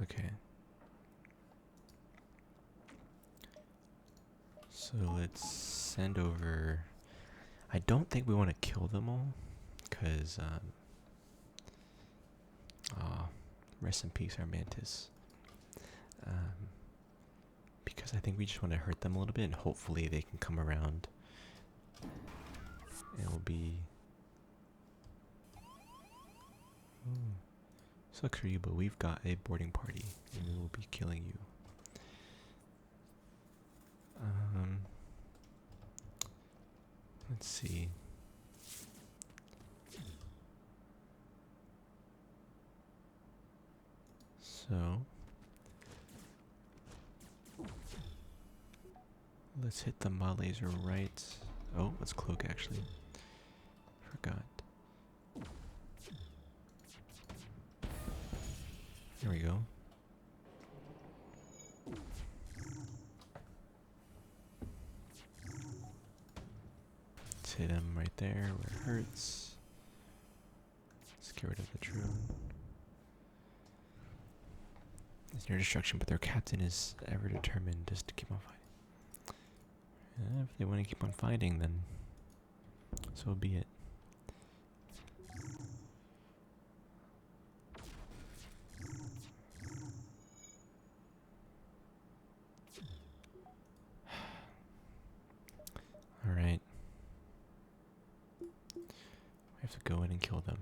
Okay. So let's send over. I don't think we want to kill them all, because rest in peace, our mantis. Because I think we just want to hurt them a little bit, and hopefully they can come around. It'll be. Sucks for you, but we've got a boarding party, and we will be killing you. Let's see. So let's hit the mod laser right. Oh, let's cloak actually. Forgot. There we go. Let's hit him right there where it hurts. get rid of the drone. It's near destruction, but their captain is ever determined just to keep on fighting. If they want to keep on fighting, then so be it. Alright. We have to go in and kill them.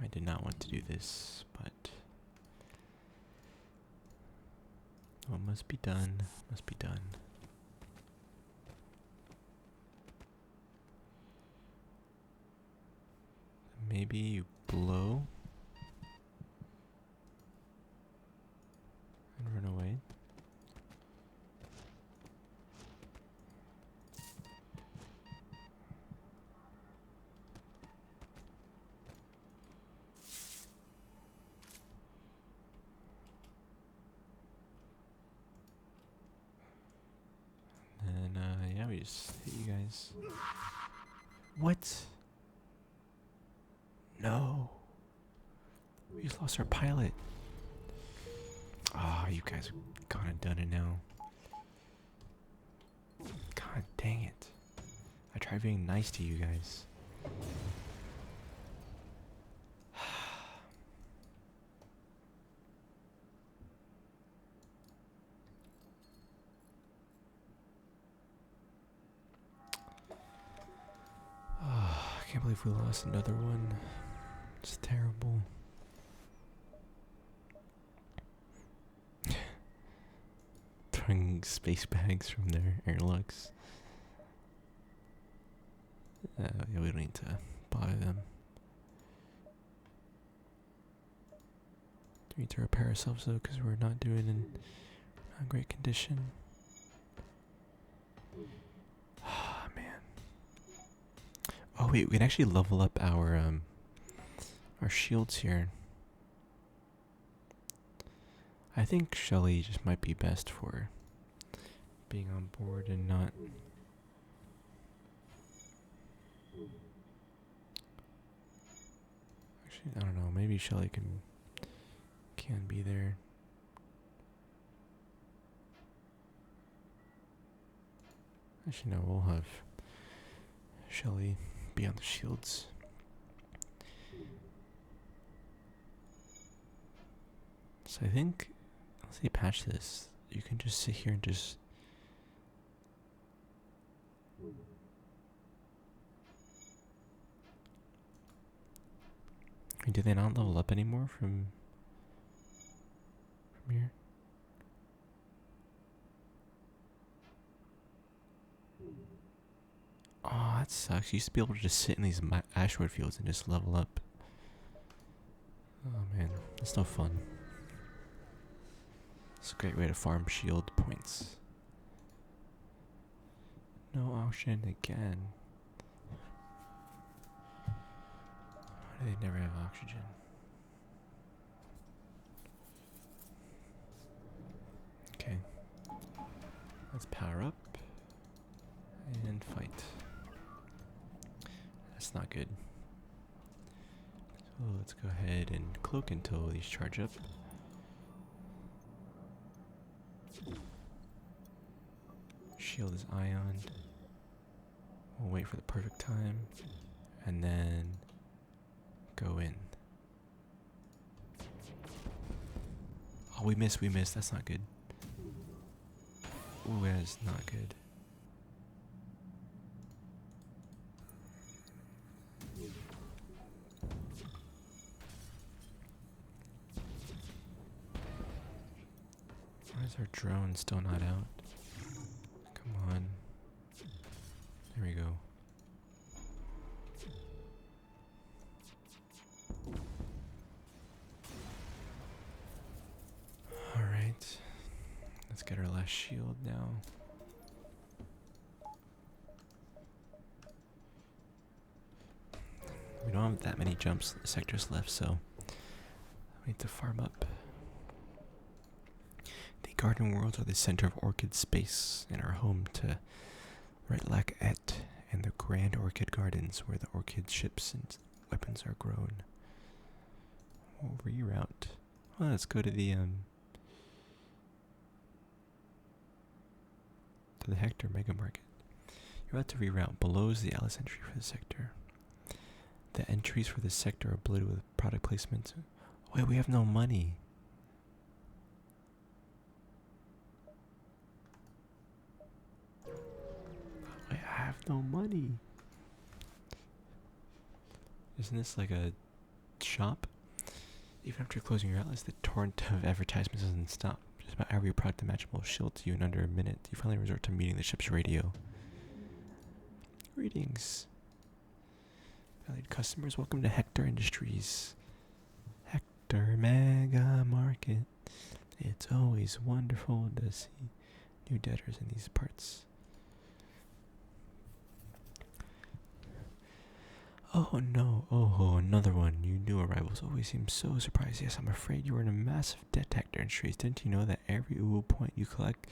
I did not want to do this, but what must be done, must be done. Maybe you blow and run away. And yeah, we just hit you guys. What? No. We just lost our pilot. Ah, you guys have gone and done it now. God dang it. I tried being nice to you guys. I can't believe we lost another one. It's terrible. Throwing space bags from their airlocks. Yeah, we don't need to buy them. We need to repair ourselves though, because we're not doing in not great condition. Ah, man. Oh wait, we can actually level up our shields here. I think Shelly just might be best for being on board and not. Actually, I don't know. Maybe Shelly can be there. Actually, no. We'll have Shelly be on the shields. So I think, let's see, patch this. You can just sit here and just. Do they not level up anymore from here? Oh, that sucks. You used to be able to just sit in these asteroid fields and just level up. Oh man, that's no fun. It's a great way to farm shield points. No oxygen again. Why do they never have oxygen? Okay. Let's power up and fight. That's not good. So let's go ahead and cloak until these charge up. Shield is ioned. We'll wait for the perfect time and then go in. Oh, we missed. That's not good. Ooh, that is not good. Why is our drone still not out? Come on. There we go. Alright. Let's get our last shield now. We don't have that many sectors left, so we need to farm up. garden worlds are the center of orchid space and are home to Retlac Et and the Grand Orchid Gardens, where the orchid ships and weapons are grown. We'll reroute. Well, let's go to the Hector Mega Market. You're about to reroute. Below is the Alice entry for the sector. The entries for this sector are bloated with product placements. Wait, we have no money. Wait, I have no money. Isn't this like a shop? Even after closing your outlets, the torrent of advertisements doesn't stop. Just about every product imaginable will shield to you in under a minute. You finally resort to meeting the ship's radio. Greetings. Valued customers, welcome to Hector Industries. Hector Mega Market. It's always wonderful to see new debtors in these parts. Oh no, oh, another one. You new arrivals always seem so surprised. Yes, I'm afraid you are in a massive debt Hector Industries. Didn't you know that every Uwu point you collect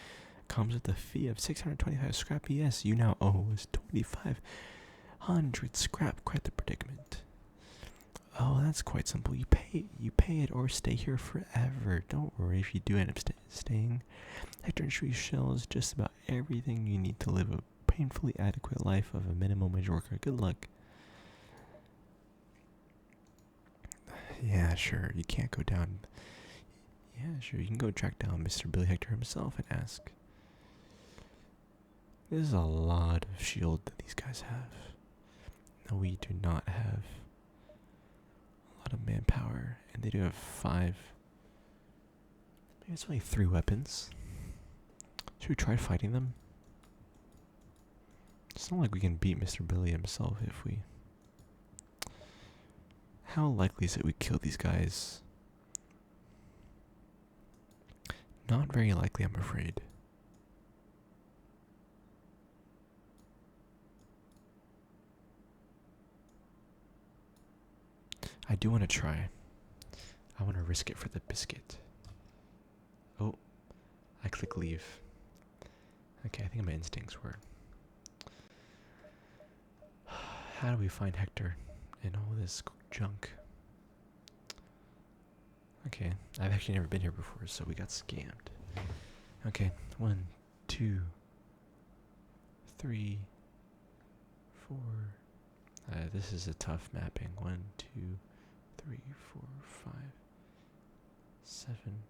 comes with a fee of 625 scrap? Yes, you now owe us 2,500 scrap. Quite the predicament. Oh, that's quite simple. You pay it or stay here forever. Don't worry if you do end up staying. Hector Industries shells just about everything you need to live a painfully adequate life of a minimum wage worker. Good luck. Yeah, sure. You can't go down. Yeah, sure. You can go track down Mr. Billy Hector himself and ask. This is a lot of shield that these guys have. No, we do not have a lot of manpower, and they do have 5. Maybe it's only 3 weapons. Should we try fighting them? It's not like we can beat Mr. Billy himself if we... How likely is it we kill these guys? Not very likely, I'm afraid. I do want to try. I want to risk it for the biscuit. Oh, I click leave. Okay, I think my instincts were. How do we find Hector in all this junk? Okay, I've actually never been here before, so we got scammed. Okay, 1, 2, 3, 4. This is a tough mapping. 1, 2, 3, 4, 5, 7.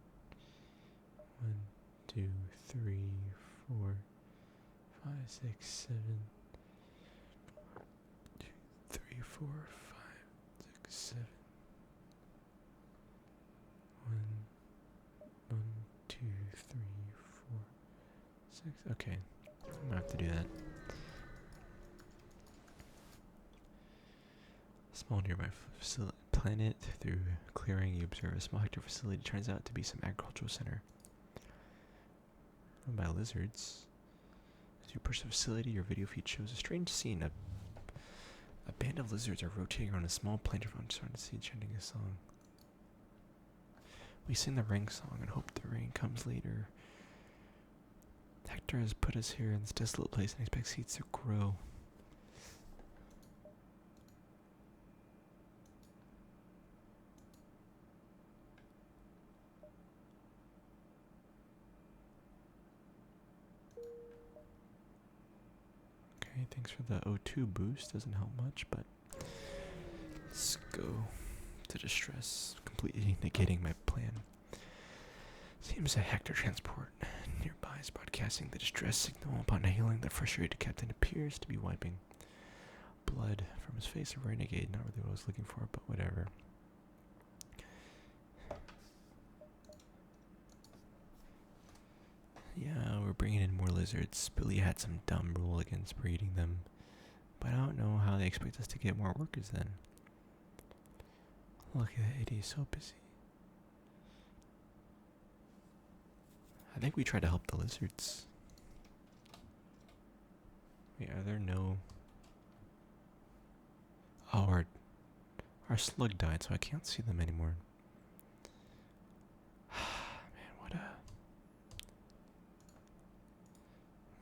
1, 2, 3, 4, 5, 6, 7. 2, 3, 4, 5, 6, 7. 1, 2, 3, 4, 6. Okay, I'm gonna have to do that. Small nearby planet. Through clearing, you observe a small Hector facility. Turns out to be some agricultural center run by lizards. As you approach the facility, your video feed shows a strange scene. A band of lizards are rotating around a small plant around, starting to see chanting a song. We sing the rain song and hope the rain comes later. Hector has put us here in this desolate place and expects seeds to grow. Okay, thanks for the O2 boost. Doesn't help much, but let's go to distress, completely negating my plan. Seems a Hector transport nearby is broadcasting the distress signal. Upon hailing, the frustrated captain appears to be wiping blood from his face. A renegade, not really what I was looking for, but whatever. Yeah, we're bringing in more lizards. Billy had some dumb rule against breeding them, but I don't know how they expect us to get more workers then. Look at that idiot, so busy. I think we tried to help the lizards. Wait, are there no... Oh, our slug died, so I can't see them anymore. Man,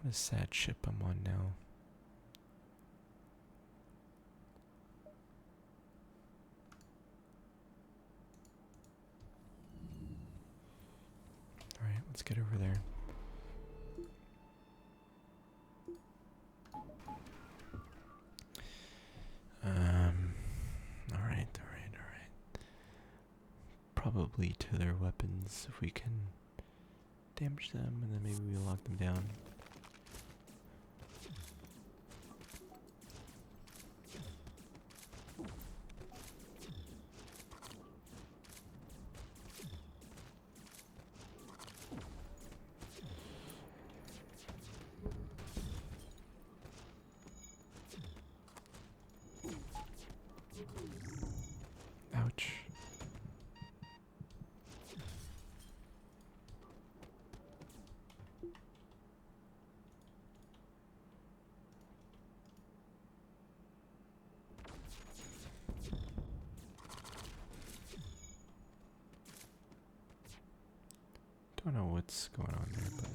What a sad ship I'm on now. Alright, let's get over there. Alright. Probably to their weapons if we can damage them, and then maybe we lock them down. Ouch. Don't know what's going on there, but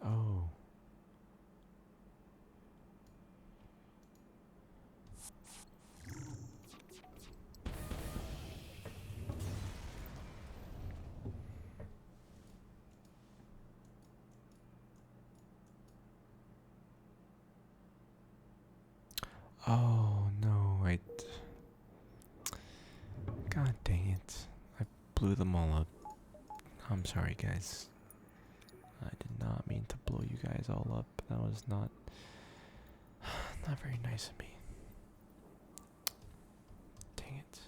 oh. Oh no, God dang it. I blew them all up. I'm sorry, guys. I did not mean to blow you guys all up. That was not very nice of me. Dang it.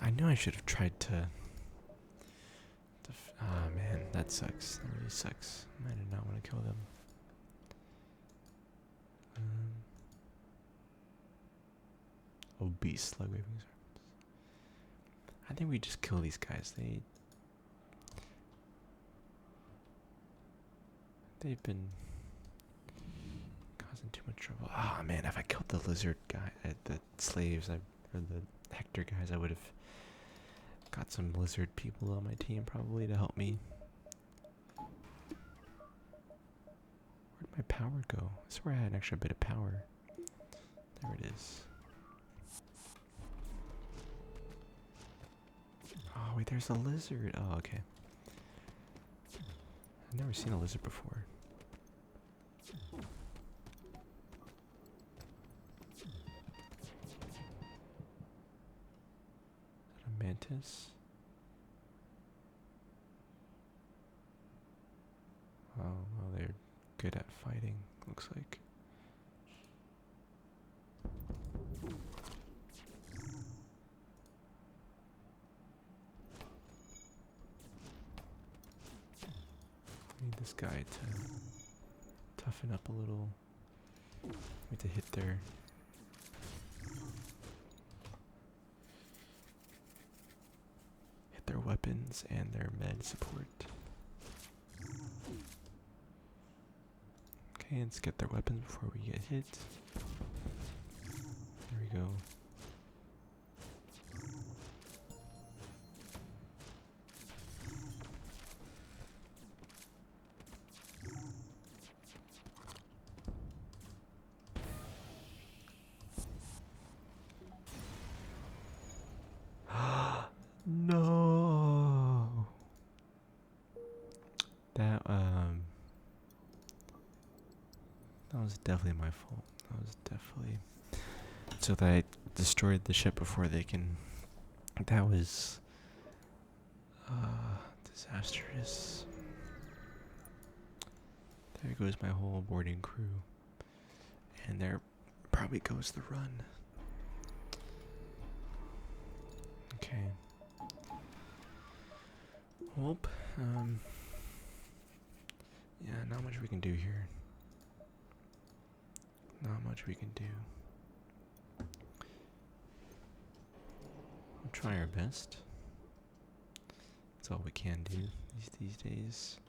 I knew I should have tried to. Ah, man, that sucks. That really sucks. I did not want to kill them. Obese slug waving arms. I think we just kill these guys. They've been causing too much trouble. Ah, man, if I killed the lizard guy, the slaves, or the Hector guys, I would have got some lizard people on my team probably to help me. Where'd my power go? I swear I had an extra bit of power. There it is. Oh, wait, there's a lizard. Oh, okay. I've never seen a lizard before. Is that a mantis? Oh, well, they're good at fighting, looks like. Need this guy to toughen up a little. Need to hit their weapons and their med support. Okay, let's get their weapons before we get hit. There we go. No. That was definitely my fault. That was definitely so that I destroyed the ship before they can. That was disastrous. There goes my whole boarding crew, and there probably goes the run. Okay. Well, yeah, not much we can do here. Not much we can do. We'll try our best. That's all we can do these days.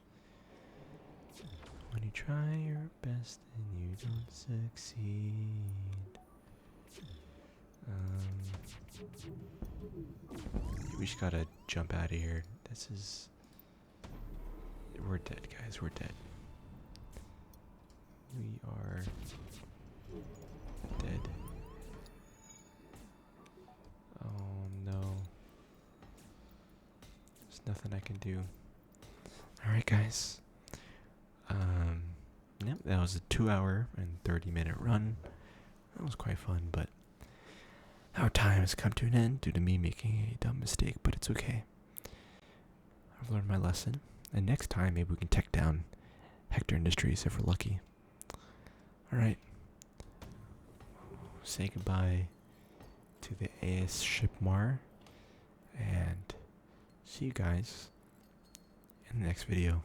When you try your best and you don't succeed. We just gotta jump out of here. This is... We're dead, guys. We're dead. We are dead. Oh no. There's nothing I can do. Alright, guys. Yep, that was a 2-hour and 30-minute run. That was quite fun, but our time has come to an end due to me making a dumb mistake, but it's okay. I've learned my lesson, and next time maybe we can tech down Hector Industries if we're lucky. Alright. Say goodbye to the AS ship Mar, and see you guys in the next video.